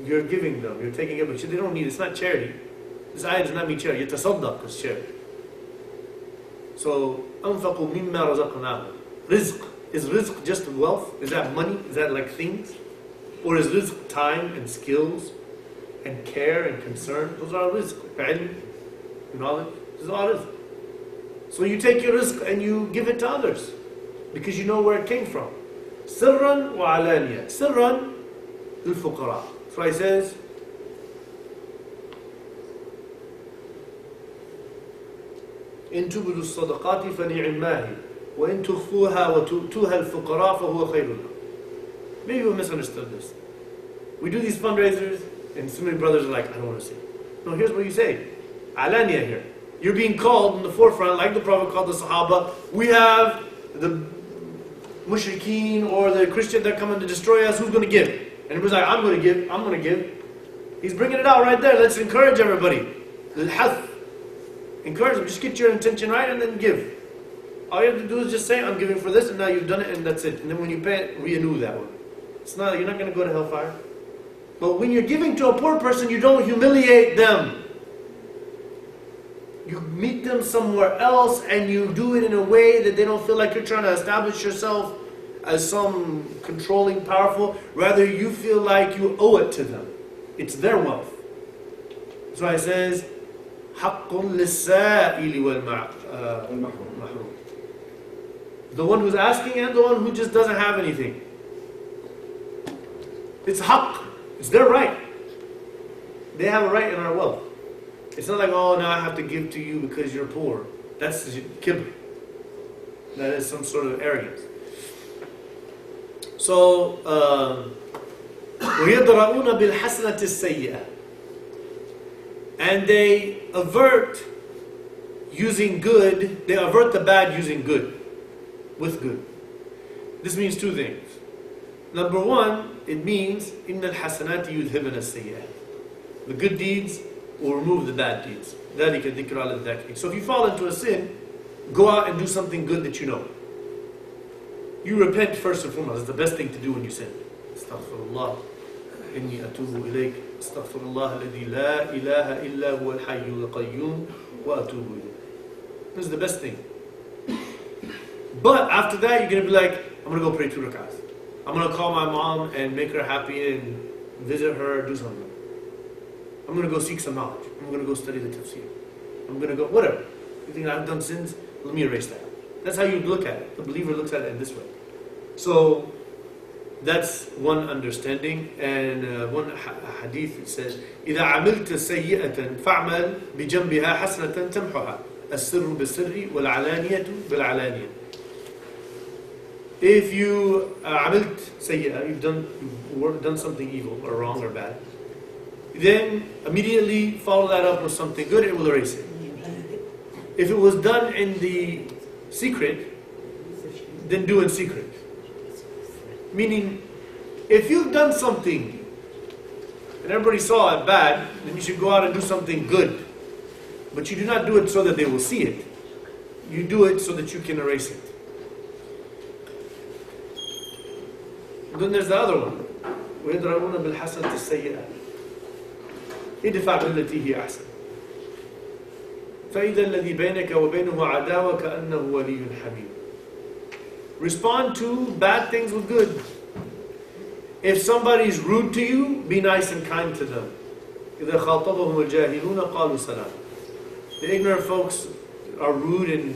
you're giving them, you're taking it, but they don't need it. It's not charity. This ayah does not mean charity. يتصدق is charity. So أنفقوا مما رزقناهم. Rizq. Is rizq just wealth? Is that money? Is that like things? Or is rizq time and skills and care and concern? Those are rizq. Ilm, knowledge. This is all rizq. So you take your rizq and you give it to others because you know where it came from. Sirran wa alaniya. Sirran lil fuqara. So he says, إن تبدوا الصدقات فنعماه وإن تخفوها وتؤتوها الفقراء فهو خير لكم. Maybe we misunderstood this. We do these fundraisers and so many brothers are like, I don't want to see. No, here's what you say. Alaniya here. You're being called in the forefront, like the Prophet called the Sahaba. We have the mushrikeen or the Christian that come in to destroy us. Who's going to give? And he was like, I'm going to give. I'm going to give. He's bringing it out right there. Let's encourage everybody. Al-hath. Encourage them. Just get your intention right and then give. All you have to do is just say, I'm giving for this, and now you've done it, and that's it. And then when you pay it, renew that one. It's not, you're not going to go to hellfire. But when you're giving to a poor person, you don't humiliate them. You meet them somewhere else, and you do it in a way that they don't feel like you're trying to establish yourself as some controlling, powerful. Rather, you feel like you owe it to them. It's their wealth. That's why it says, حَقٌّ لِلسَّائِلِ وَالْمَحْرُومِ. The one who's asking and the one who just doesn't have anything. It's haqq. It's their right. They have a right in our wealth. It's not like, oh, now I have to give to you because you're poor. That's kibr. That is some sort of arrogance. So, وَيَدْرَؤُونَ بِالْحَسَنَةِ السَّيِّئَةِ. And they avert using good, they avert the bad using good, with good. This means two things. Number one, it means إِنَّ الْحَسَنَاتِ يُذْهِبْنَ السَّيِّئَاتِ. The good deeds will remove the bad deeds. ذَلِكَ ذِكْرَ لِلذَّاكِرِينَ. So if you fall into a sin, go out and do something good that you know. You repent first and foremost. It's the best thing to do when you sin. Astaghfirullah. إني أتوب إليك أستغفر الله الذي لا إله إلا هو الحي القيوم وأتوب إليه. This is the best thing. But after that, you're going to be like, I'm going to go pray 2 rak'ahs. I'm going to call my mom and make her happy and visit her, do something. I'm going to go seek some knowledge. I'm going to go study the tafsir. I'm going to go, whatever. You think I've done sins? Let me erase that. That's how you look at it. The believer looks at it in this way. So, that's one understanding. And one hadith, it says, إِذَا عَمِلْتَ سَيِّئَةً فَعْمَلْ بِجَنْبِهَا حَسْنَةً تَمْحُهَا السِّرُّ بِالسِّرِّ وَالْعَلَانِيَةُ بِالْعَلَانِيَةِ. If you عملت سيئة, you've done something evil or wrong or bad, then immediately follow that up with something good, it will erase it. If it was done in the secret, then do in secret. Meaning, if you've done something and everybody saw it bad, then you should go out and do something good. But you do not do it so that they will see it. You do it so that you can erase it. Then there's the other one. وَيَدْرَؤُونَ بِالْحَسَنَةِ السَّيِّئَةِ ادفع بالتي هي أحسن فإذا الذي بينك وبينه عداوة كأنه ولي حميم. Respond to bad things with good. If somebody's rude to you, be nice and kind to them. إذا خاطبهم الجاهلون قالوا سلام. The ignorant folks are rude and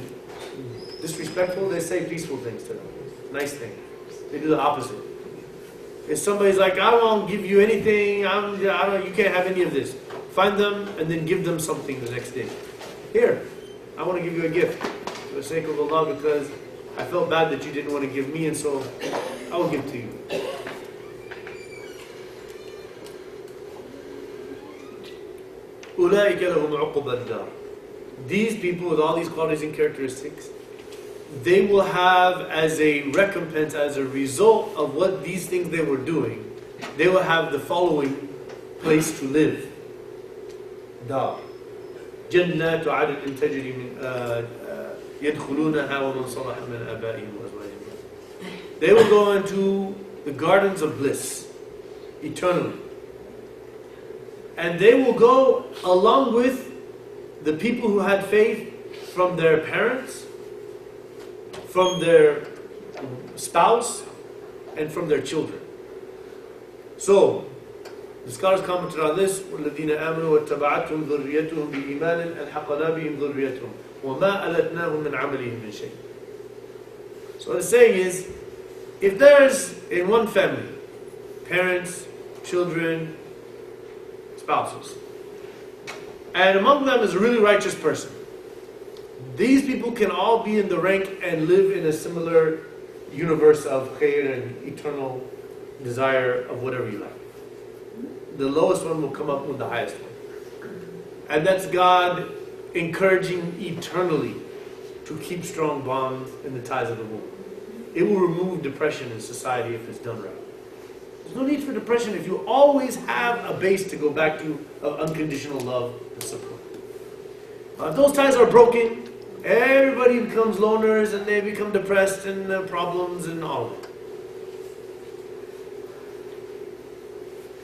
disrespectful, they say peaceful things to them. Nice things. They do the opposite. If somebody's like, I won't give you anything, you can't have any of this. Find them and then give them something the next day. Here, I want to give you a gift for the sake of Allah because I felt bad that you didn't want to give me and so I will give to you. أولئك لهم عقبى الدار. These people with all these qualities and characteristics, they will have as a recompense, as a result of what these things they were doing, they will have the following place to live. Dar. جنات عدن تجري من يدخلونها ومن صلح من آبائهم وأزواجهم. They will go into the gardens of bliss eternally. And they will go along with the people who had faith from their parents, from their spouse, and from their children. So, the scholars commented on this, وَالَّذِينَ آمَنُوا وَاتَّبَعَتْهُمْ ذُرِّيَّتُهُم بِإِيمَانٍ أَلْحَقْنَا بِهِمْ ذُرِّيَّتُهُم وَمَا أَلَتْنَاهُم مِّنْ عَمَلِهِمْ مِنْ شَيْءٍ. So what it's saying is, if there's in one family, parents, children, spouses, and among them is a really righteous person, these people can all be in the rank and live in a similar universe of khair and eternal desire of whatever you like. The lowest one will come up with the highest one. And that's God encouraging eternally to keep strong bonds in the ties of the womb. It will remove depression in society if it's done right. There's no need for depression if you always have a base to go back to of unconditional love and support. If those ties are broken, everybody becomes loners and they become depressed and problems and all of it.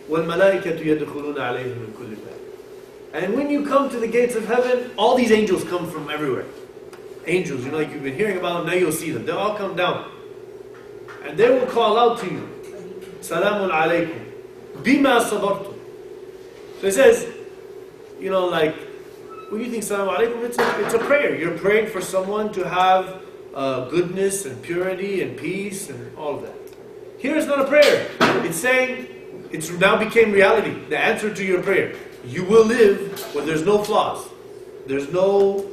وَالْمَلَائِكَةُ يَدْخُلُونَ عَلَيْهِمْ مِنْ كُلِّ بَابٍ. And when you come to the gates of heaven, all these angels come from everywhere. Angels, like you've been hearing about them, now you'll see them. They'll all come down. And they will call out to you, Salamun alaykum, bima sabartum. So it says, like, when you think Salamun alaykum, it's a prayer. You're praying for someone to have goodness and purity and peace and all of that. Here it's not a prayer. It's saying, it's now became reality, the answer to your prayer. You will live where there's no flaws. There's no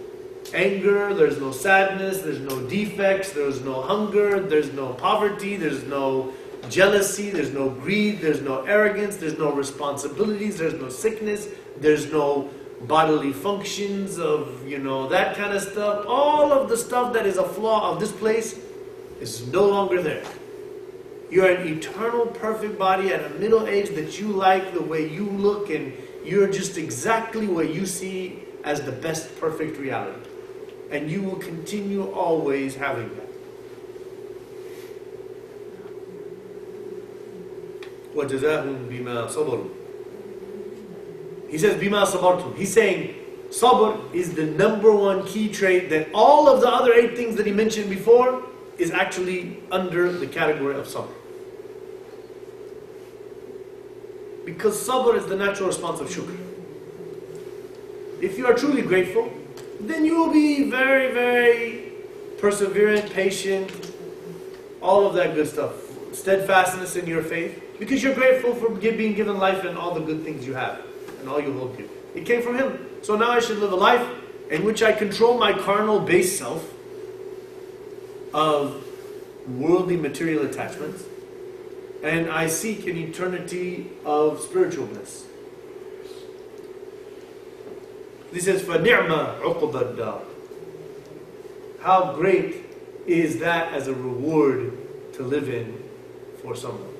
anger, there's no sadness, there's no defects, there's no hunger, there's no poverty, there's no jealousy, there's no greed, there's no arrogance, there's no responsibilities, there's no sickness, there's no bodily functions, of, that kind of stuff. All of the stuff that is a flaw of this place is no longer there. You're an eternal, perfect body at a middle age that you like, the way you look, and you're just exactly what you see as the best, perfect reality. And you will continue always having that. وَجَزَاهُمْ بِمَا صَبَرُوا. He says, بِمَا صَبَرْتُمْ. He's saying, sabr is the number one key trait that all of the other 8 things that he mentioned before is actually under the category of sabr. Because sabr is the natural response of shukr. If you are truly grateful, then you will be very, very perseverant, patient, all of that good stuff. Steadfastness in your faith, because you're grateful for being given life and all the good things you have and all you hold dear. It came from Him. So now I should live a life in which I control my carnal base self of worldly material attachments, and I seek an eternity of spiritual bliss. This is فَنِعْمَ عُقْبَ الدَّارِ. How great is that as a reward to live in for someone.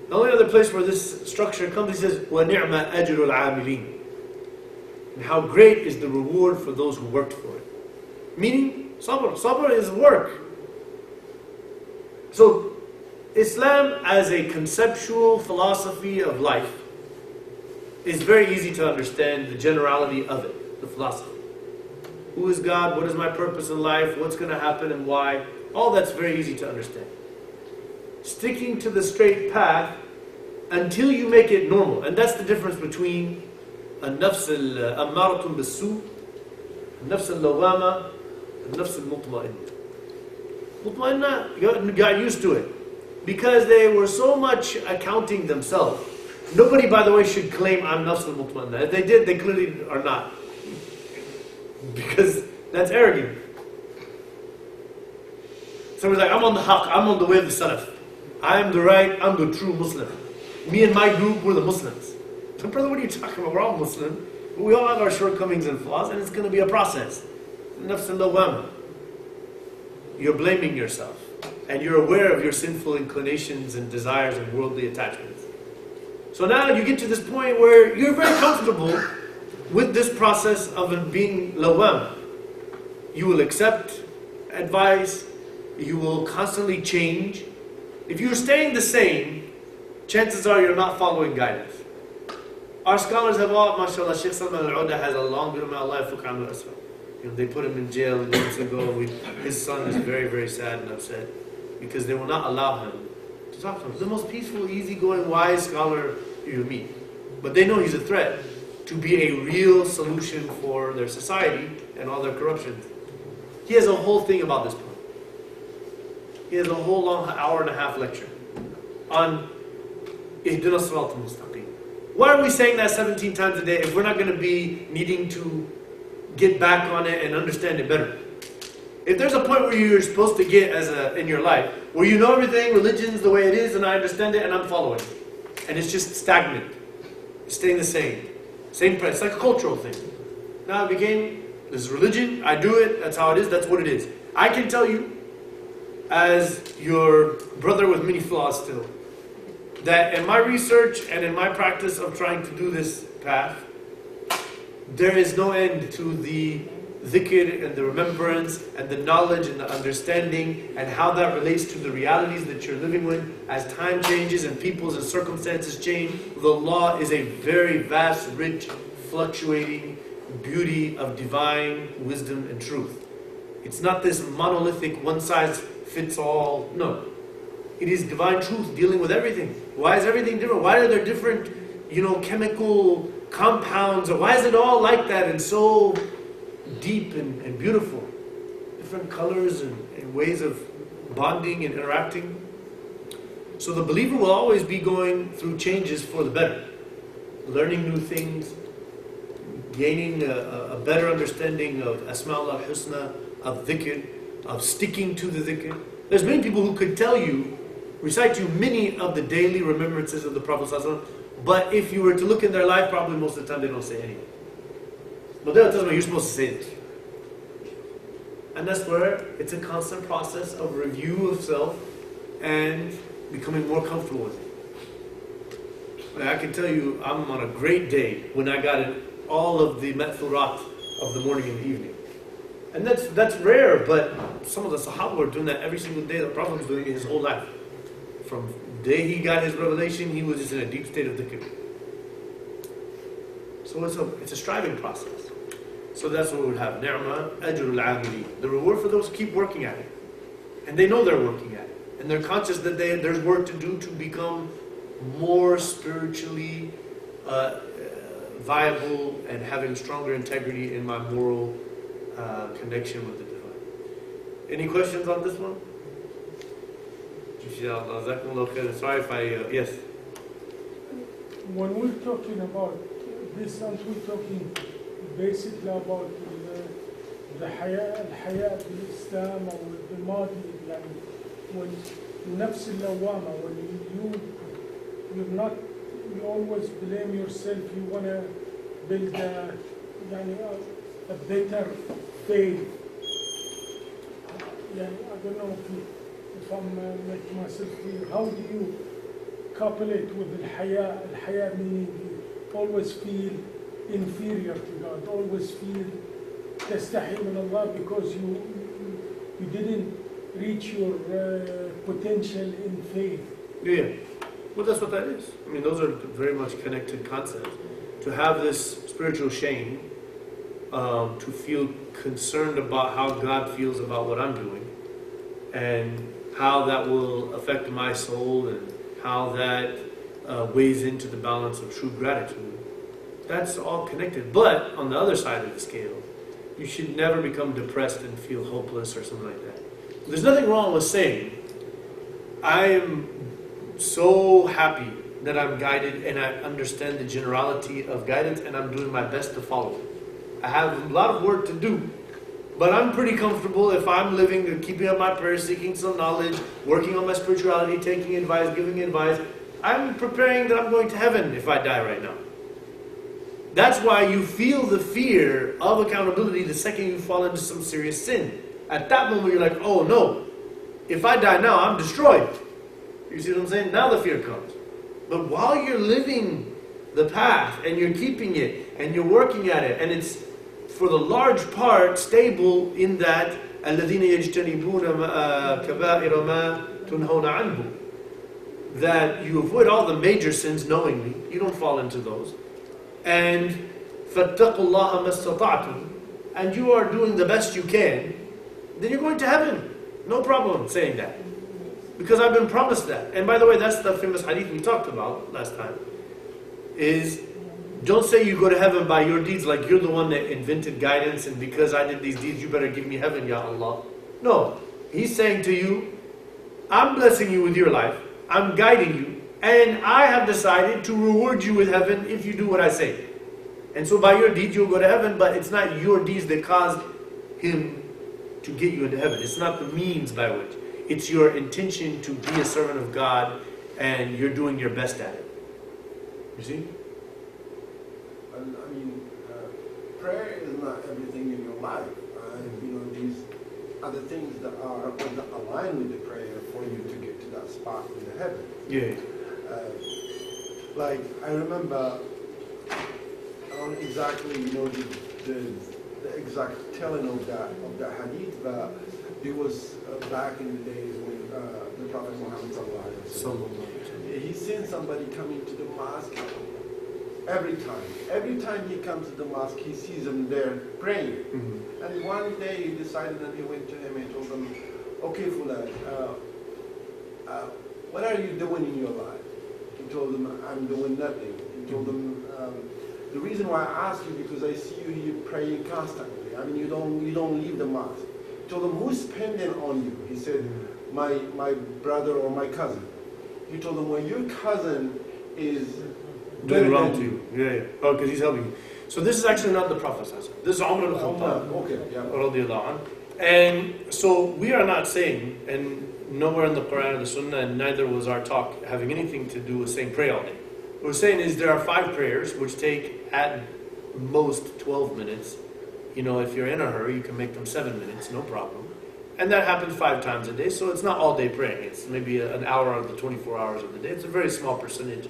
The only other place where this structure comes, he says, وَنِعْمَ أَجْرُ الْعَامِلِينَ. And how great is the reward for those who worked for it. Meaning, sabr. Sabr is work. So, Islam as a conceptual philosophy of life is very easy to understand, the generality of it, the philosophy. Who is God? What is my purpose in life? What's going to happen and why? All that's very easy to understand. Sticking to the straight path until you make it normal. And that's the difference between النفس الأمارة بالسوء, النفس اللوامة, النفس المطمئنة. Mutma'inna got used to it because they were so much accounting themselves. Nobody, by the way, should claim I'm nafs al-mutma'inna. If they did, they clearly are not. Because that's arrogant. Somebody's like, I'm on the haqq, I'm on the way of the salaf. I'm the right, I'm the true Muslim. Me and my group, we're the Muslims. So, brother, what are you talking about? We're all Muslim. But we all have our shortcomings and flaws, and it's going to be a process. Nafs al-lawama. You're blaming yourself. And you're aware of your sinful inclinations and desires and worldly attachments. So now you get to this point where you're very comfortable with this process of being lawam. You will accept advice. You will constantly change. If you're staying the same, chances are you're not following guidance. Our scholars have all, mashallah, Shaykh Salman al-Uda has a long bit of my life. They put him in jail months ago. His son is very, very sad and upset because they will not allow him to talk to him. The most peaceful, easygoing, wise scholar you meet. But they know he's a threat to be a real solution for their society and all their corruption. He has a whole thing about this point. He has a whole long hour-and-a-half lecture on Ihdina Sirat al-Mustaqim. Why are we saying that 17 times a day if we're not going to be needing to get back on it and understand it better? If there's a point where you're supposed to get in your life, where you know everything, religion's the way it is, and I understand it, and I'm following it. And it's just stagnant. It's staying the same. Same price. It's like a cultural thing. Now it became, this is religion, I do it, that's how it is, that's what it is. I can tell you, as your brother with many flaws still, that in my research and in my practice of trying to do this path, there is no end to the dhikr and the remembrance and the knowledge and the understanding and how that relates to the realities that you're living with. As time changes and people's and circumstances change, the law is a very vast, rich, fluctuating beauty of divine wisdom and truth. It's not this monolithic, one-size-fits-all. No. It is divine truth dealing with everything. Why is everything different? Why are there different, chemical compounds? Or why is it all like that and so deep and beautiful? Different colors and ways of bonding and interacting. So the believer will always be going through changes for the better. Learning new things, gaining a better understanding of Asma'ul al-Husna, of dhikr, of sticking to the dhikr. There's many people who could recite you many of the daily remembrances of the Prophet ﷺ, but if you were to look in their life, probably most of the time they don't say anything. But then it tells me you're supposed to say this. And that's where it's a constant process of review of self and becoming more comfortable with it. And I can tell you, I'm on a great day when I got in all of the mathurat of the morning and the evening. And that's rare, but some of the Sahaba were doing that every single day. The Prophet was doing it his whole life. From the day he got his revelation, he was just in a deep state of dhikr. So it's a striving process. So that's what we would have. Ni'ma ajrul amili. The reward for those who keep working at it. And they know they're working at it. And they're conscious that there's work to do to become more spiritually viable and having stronger integrity in my moral connection with the divine. Any questions on this one? Inshallah. Jazakumullah khair. Sorry if I... yes?
When we're talking about this, aren't we talking basically about the الحياة بالإسلام أو الماضي يعني والنفس اللوامة when you're not, you always blame yourself, you want to build a better faith. يعني I don't know if I'm making myself clear. How do you couple it with الحياة meaning you always feel inferior to God, always feel تستحي من Allah because you didn't reach your potential in faith.
Yeah. Well, that's what that is. I mean, those are very much connected concepts. To have this spiritual shame, to feel concerned about how God feels about what I'm doing, and how that will affect my soul, and how that weighs into the balance of true gratitude. That's all connected. But on the other side of the scale, you should never become depressed and feel hopeless or something like that. There's nothing wrong with saying, I am so happy that I'm guided and I understand the generality of guidance and I'm doing my best to follow it. I have a lot of work to do, but I'm pretty comfortable if I'm living and keeping up my prayers, seeking some knowledge, working on my spirituality, taking advice, giving advice. I'm preparing that I'm going to heaven if I die right now. That's why you feel the fear of accountability the second you fall into some serious sin. At that moment you're like, oh no, if I die now, I'm destroyed. You see what I'm saying? Now the fear comes. But while you're living the path and you're keeping it and you're working at it, and it's for the large part stable in that الَّذِينَ يَجْتَنِبُونَ كَبَائِرَ مَا تُنْهَوْنَ عَنْهُ, that you avoid all the major sins knowingly, you don't fall into those. And فَاتَّقُوا اللَّهَ مَا اسْتَطَعْتُمْ, and you are doing the best you can, then you're going to heaven. No problem saying that. Because I've been promised that. And by the way, that's the famous hadith we talked about last time. Is, don't say you go to heaven by your deeds like you're the one that invented guidance and because I did these deeds you better give me heaven, Ya Allah. No. He's saying to you, I'm blessing you with your life, I'm guiding you, and I have decided to reward you with heaven if you do what I say. And so by your deeds you'll go to heaven, but it's not your deeds that caused him to get you into heaven. It's not the means by which. It's your intention to be a servant of God and you're doing your best at it. You see?
And I mean, prayer is not everything in your life. These are the things that are going to align with the prayer for you to get to that spot in the heaven.
Yeah.
Like I remember, I don't exactly the exact telling of that hadith, but it was back in the days when the Prophet Muhammad he seen somebody coming to the mosque every time. Every time he comes to the mosque, he sees them there praying. Mm-hmm. And one day he decided that he went to him and told him, okay, Fulan, what are you doing in your life? He told him, I'm doing nothing. He told him, the reason why I ask you because I see you here praying constantly. I mean, you don't leave the mosque. He told him, who's depending on you? He said, my brother or my cousin. He told him, well, your cousin is
doing wrong to you. Yeah. Oh, because he's helping you. So this is actually not the Prophet. This is Umar al-Khattab.
Okay, yeah.
And so we are not saying, and nowhere in the Quran or the Sunnah, and neither was our talk having anything to do with saying pray all day. What we're saying is there are 5 prayers which take at most 12 minutes. You know, if you're in a hurry, you can make them 7 minutes, no problem. And that happens 5 times a day, so it's not all day praying. It's maybe an hour out of the 24 hours of the day. It's a very small percentage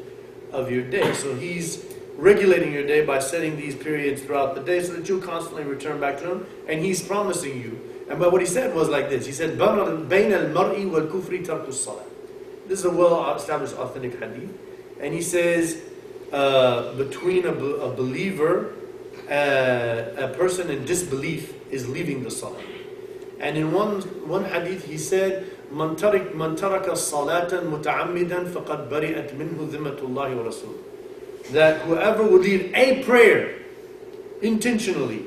of your day. So he's regulating your day by setting these periods throughout the day so that you'll constantly return back to him. And he's promising you. And but what he said was like this. He said, بَيْنَ الْمَرْءِ وَالْكُفْرِ تَرْكُ الصَّلَاةِ. This is a well-established authentic hadith. And he says, between a believer, a person in disbelief is leaving the salah. And in one hadith he said, من ترك الصلاة متعمدا فقد برئت منه ذمة الله ورسوله. That whoever would leave a prayer intentionally,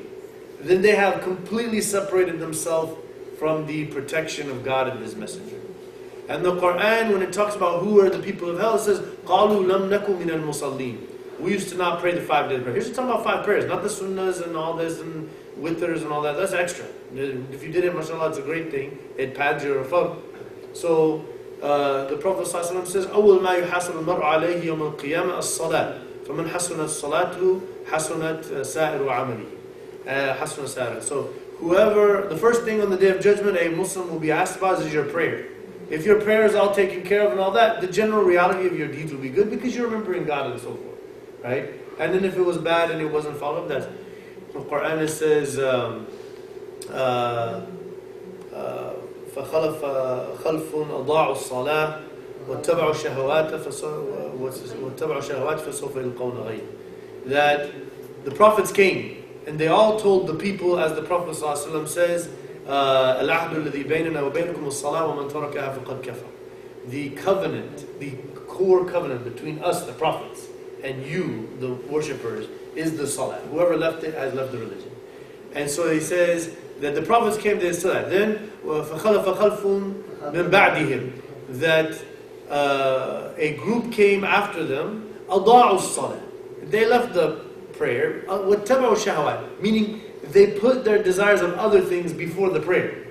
then they have completely separated themselves from the protection of God and His Messenger. And the Quran, when it talks about who are the people of hell, it says, قَالُوا لَمْ نَكُ مِنَ الْمُصَلِّينَ. We used to not pray the 5 days prayer. Here's talking about 5 prayers, not the sunnahs and all this and withers and all that. That's extra. If you did it, mashallah, it's a great thing. It pads your fard. So the Prophet ﷺ says, أول ما يحاسب المرء عليه يوم القيامة الصلاة فمن حسنت صلاته حسنت سائر عمله. حسن سائر. So whoever, the first thing on the Day of Judgment a Muslim will be asked about is your prayer. If your prayer is all taken care of and all that, the general reality of your deeds will be good because you're remembering God and so forth. Right? And then if it was bad and it wasn't followed, that's the Quran. It says فخلف خلف أضاعوا الصلاة واتبعوا الشهوات فسوف يلقون غيا. That the prophets came and they all told the people, as the Prophet ﷺ says, العهد الذي بيننا وبينكم الصلاة ومن تركها فقد كفر. The covenant, the core covenant between us, the prophets, and you, the worshippers, is the salah. Whoever left it has left the religion. And so he says that the prophets came to this salah. Then فَخَلَفَ خَلْفٌ مِنْ بَعْدِهِمْ, that a group came after them, أَضَاعُوا الصَّلَاةِ. They left the prayer, وَاتَّبَعُوا الشَّهَوَاتِ, meaning they put their desires of other things before the prayer.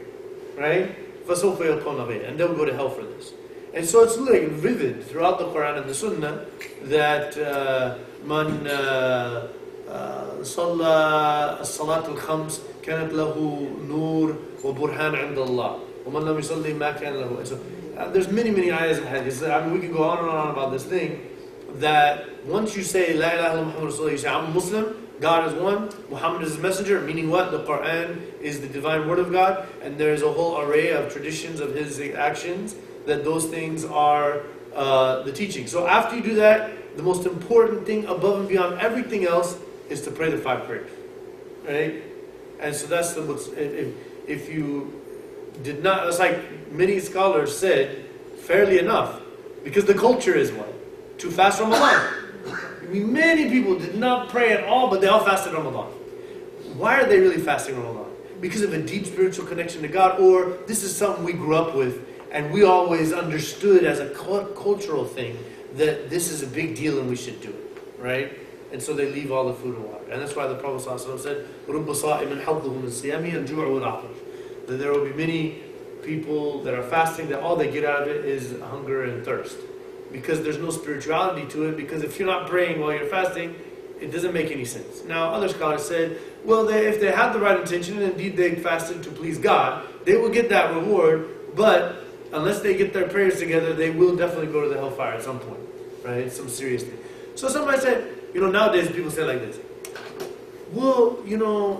Right? فَسَوْفَ يَلْقَوْنَ غَيًّا. And they'll go to hell for this. And so it's like vivid throughout the Quran and the Sunnah that man صلى الصلاة الخمس كانت له نور وبرهان عند الله ومن لم يصلي ما كان له. So there's many ayahs and hadiths. I mean, we can go on and on about this thing, that once you say La ilaha illallah Muhammad Rasulullah, you say I'm a Muslim, God is one, Muhammad is His messenger, meaning what? The Quran is the divine word of God, and there's a whole array of traditions of His actions, that those things are the teaching. So after you do that, the most important thing above and beyond everything else is to pray the 5 prayers. Right? And so that's the, if you did not, it's like many scholars said, fairly enough, because the culture is what? To fast Ramadan. I mean, many people did not pray at all, but they all fasted Ramadan. Why are they really fasting Ramadan? Because of a deep spiritual connection to God, or this is something we grew up with, and we always understood as a cultural thing that this is a big deal and we should do it, right? And so they leave all the food and water. And that's why the Prophet ﷺ said, رُبَّ صَائِمٍ حَظُّهُ مِنْ صِيَامِهِ الْجُوعُ وَالْعَطْشُ. That there will be many people that are fasting that all they get out of it is hunger and thirst. Because there's no spirituality to it, because if you're not praying while you're fasting, it doesn't make any sense. Now, other scholars said, well, if they had the right intention, and indeed they fasted to please God, they will get that reward, but unless they get their prayers together, they will definitely go to the hellfire at some point, right? It's some serious thing. So somebody said, nowadays people say like this, well,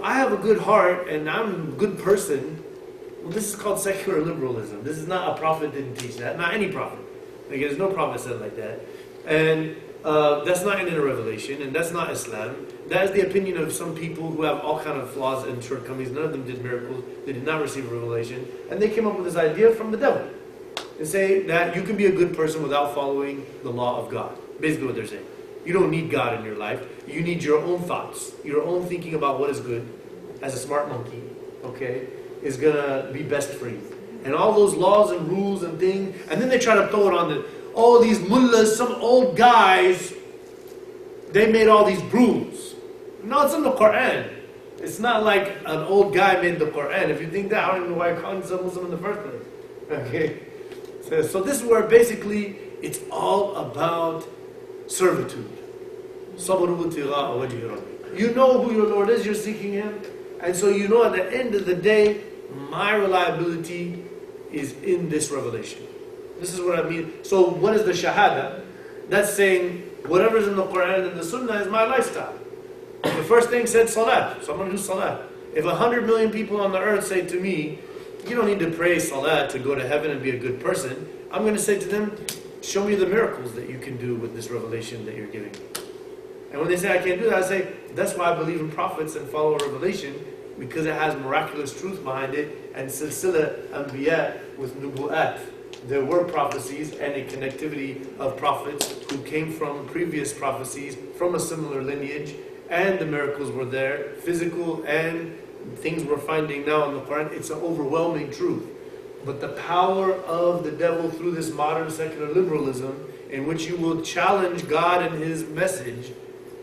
I have a good heart and I'm a good person. Well, this is called secular liberalism. This is not, a prophet didn't teach that, not any prophet. Like, there's no prophet said like that. And that's not in a revelation, and that's not Islam. That is the opinion of some people who have all kind of flaws and shortcomings. None of them did miracles. They did not receive a revelation. And they came up with this idea from the devil. They say that you can be a good person without following the law of God. Basically what they're saying. You don't need God in your life. You need your own thoughts, your own thinking about what is good, as a smart monkey, okay, is going to be best for you. And all those laws and rules and things, and then they try to throw it on all these mullahs, some old guys, they made all these rules. No, it's in the Quran. It's not like an old guy made the Quran. If you think that, I don't even know why you're calling yourself Muslim in the first place. Okay? So this is where basically it's all about servitude. You know who your Lord is, you're seeking Him. And so you know at the end of the day, my reliability is in this revelation. This is what I mean. So what is the Shahada? That's saying whatever's in the Quran and the Sunnah is my lifestyle. The first thing said Salat, so I'm going to do Salat. If 100 million people on the earth say to me, you don't need to pray Salat to go to heaven and be a good person, I'm going to say to them, show me the miracles that you can do with this revelation that you're giving me. And when they say I can't do that, I say, that's why I believe in prophets and follow revelation, because it has miraculous truth behind it, and silsila anbiya with nubu'at. There were prophecies and a connectivity of prophets who came from previous prophecies from a similar lineage, and the miracles were there, physical and things we're finding now in the Quran. It's an overwhelming truth. But the power of the devil through this modern secular liberalism, in which you will challenge God and His message.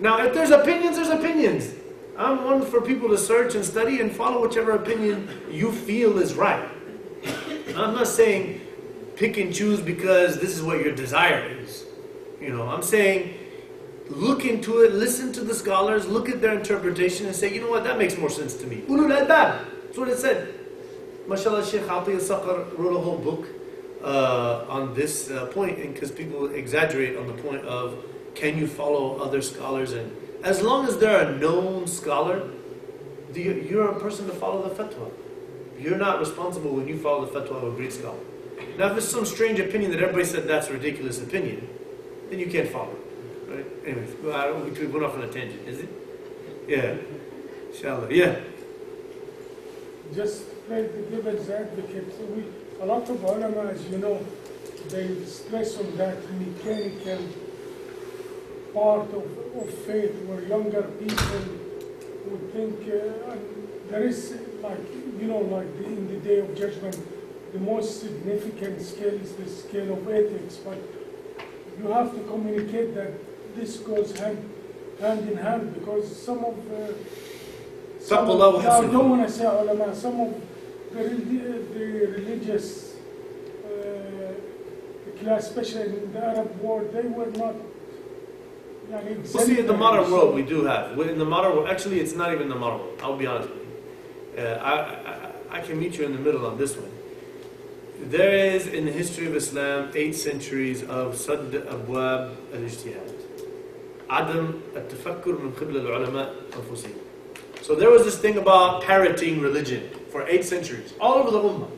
Now, if there's opinions, there's opinions. I'm one for people to search and study and follow whichever opinion you feel is right. I'm not saying pick and choose because this is what your desire is. I'm saying look into it, listen to the scholars, look at their interpretation and say, you know what, that makes more sense to me. Ulul Albab, that's what it said. MashaAllah, Sheikh Atiya Saqar wrote a whole book on this point, because people exaggerate on the point of, can you follow other scholars? And as long as they're a known scholar, you're a person to follow the fatwa. You're not responsible when you follow the fatwa of a great scholar. Now, if it's some strange opinion that everybody said that's a ridiculous opinion, then you can't follow it. Right? Anyways, we went off on a tangent, is it? Yeah. Inshallah. Yeah.
Just play the devil's advocate. A lot of ulama, as you know, they stress on that mechanical part of faith, where younger people would think, there is, in the day of judgment, the most significant scale is the scale of ethics, but you have to communicate that this goes hand in hand, because some of I don't want to say ulama, some of the religious class, especially in the Arab world, they were not.
Well, see, in the modern world, we do have. In the modern world, actually, it's not even the modern world. I'll be honest with you. I can meet you in the middle on this one. There is, in the history of Islam, 8 centuries of Sadd Abwab al-Ijtihad. Adam al-Tafakkur min qibla al-ulama al-Fusayl. So there was this thing about parroting religion for 8 centuries, all over the Ummah.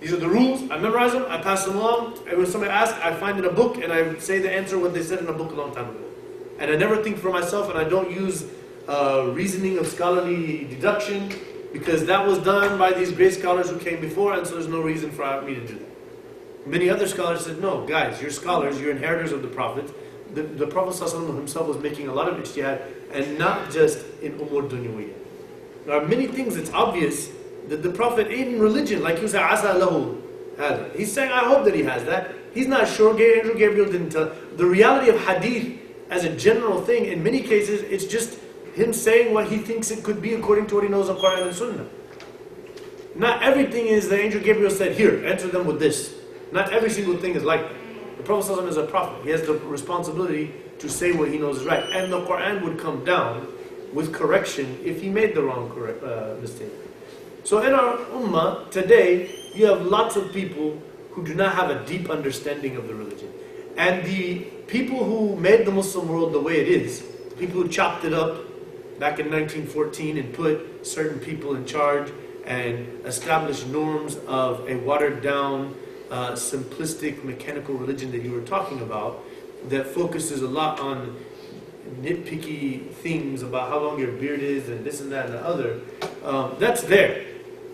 These are the rules, I memorize them, I pass them along, and when somebody asks, I find in a book, and I say the answer what they said in a book a long time ago. And I never think for myself, and I don't use reasoning of scholarly deduction, because that was done by these great scholars who came before, and so there's no reason for me to do that. Many other scholars said, no, guys, you're scholars, you're inheritors of the Prophet. The Prophet ﷺ himself was making a lot of ijtihad, and not just in umur dunyawiyya. There are many things it's obvious that the Prophet in religion, like you say, asa lahu hada. He's saying, I hope that he has that. He's not sure. Angel Gabriel didn't tell. The reality of hadith as a general thing, in many cases, it's just him saying what he thinks it could be according to what he knows of Quran and Sunnah. Not everything is the angel Gabriel said, here, answer them with this. Not every single thing is like that. The Prophet ﷺ is a prophet. He has the responsibility to say what he knows is right. And the Quran would come down with correction if he made the wrong mistake. So in our ummah today, you have lots of people who do not have a deep understanding of the religion. And the people who made the Muslim world the way it is, the people who chopped it up back in 1914 and put certain people in charge and established norms of a watered down, simplistic, mechanical religion that you were talking about, that focuses a lot on nitpicky things about how long your beard is and this and that and the other, that's there.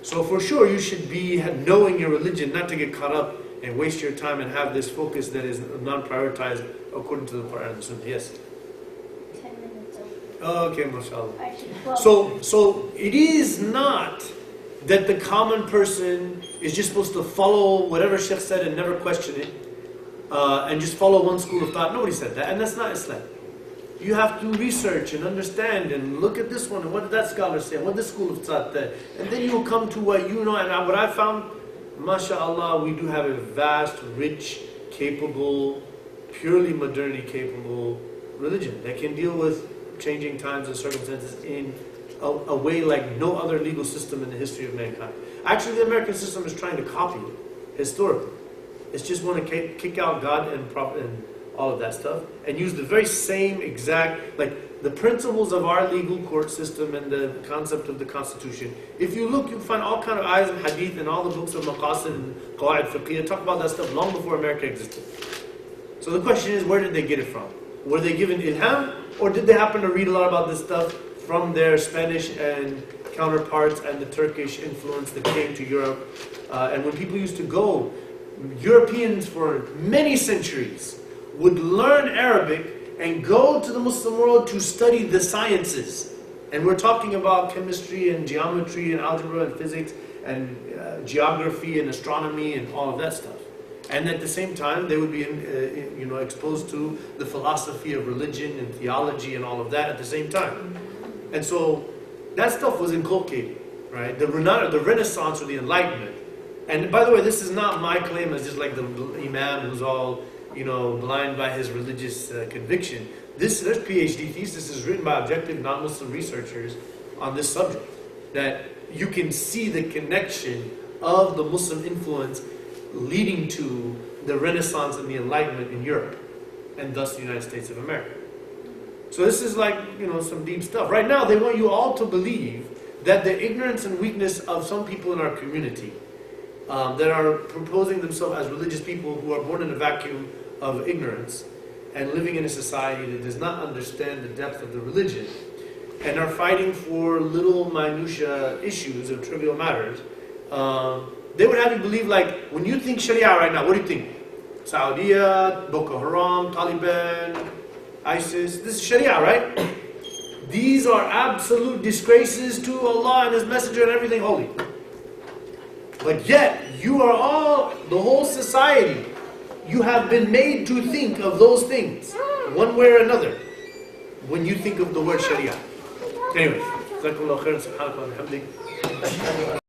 So for sure you should be knowing your religion, not to get caught up and waste your time and have this focus that is non-prioritized according to the Quran and Sunnah. Yes?
10 minutes over.
Okay, mashallah.
Actually, 12.
So it is not that the common person is just supposed to follow whatever Sheikh said and never question it, and just follow one school of thought. Nobody said that, and that's not Islam. You have to research and understand and look at this one and what did that scholar say, what did the school of thought said, and then you will come to what you know. And what I found, mashallah, we do have a vast, rich, capable, purely modernity capable religion that can deal with changing times and circumstances in a way like no other legal system in the history of mankind. Actually, the American system is trying to copy it historically. It's just want to kick out God and all of that stuff and use the very same exact, like the principles of our legal court system and the concept of the Constitution. If you look, you'll find all kind of ayahs and hadith and all the books of maqasid and qawaid fiqhiyah talk about that stuff long before America existed. So the question is, where did they get it from? Were they given ilham, or did they happen to read a lot about this stuff from their Spanish and counterparts and the Turkish influence that came to Europe? And when people used to go, Europeans for many centuries would learn Arabic and go to the Muslim world to study the sciences. And we're talking about chemistry and geometry and algebra and physics and geography and astronomy and all of that stuff. And at the same time, they would be exposed to the philosophy of religion and theology and all of that at the same time. And so that stuff was inculcated, right? The Renaissance or the Enlightenment. And by the way, this is not my claim as just like the imam who's all, blind by his religious conviction. There's PhD thesis written by objective non-Muslim researchers on this subject. That you can see the connection of the Muslim influence leading to the Renaissance and the Enlightenment in Europe, and thus the United States of America. So this is like, some deep stuff. Right now, they want you all to believe that the ignorance and weakness of some people in our community that are proposing themselves as religious people who are born in a vacuum of ignorance and living in a society that does not understand the depth of the religion and are fighting for little minutia issues of trivial matters, they would have you believe, like, when you think Sharia right now, what do you think? Saudi, Boko Haram, Taliban, ISIS. This is Sharia, right? These are absolute disgraces to Allah and His Messenger and everything holy. But yet, you are all, the whole society, you have been made to think of those things, one way or another, when you think of the word Sharia. Anyway, Jazakumullah khairan, subhanakallah, alhamdulillah.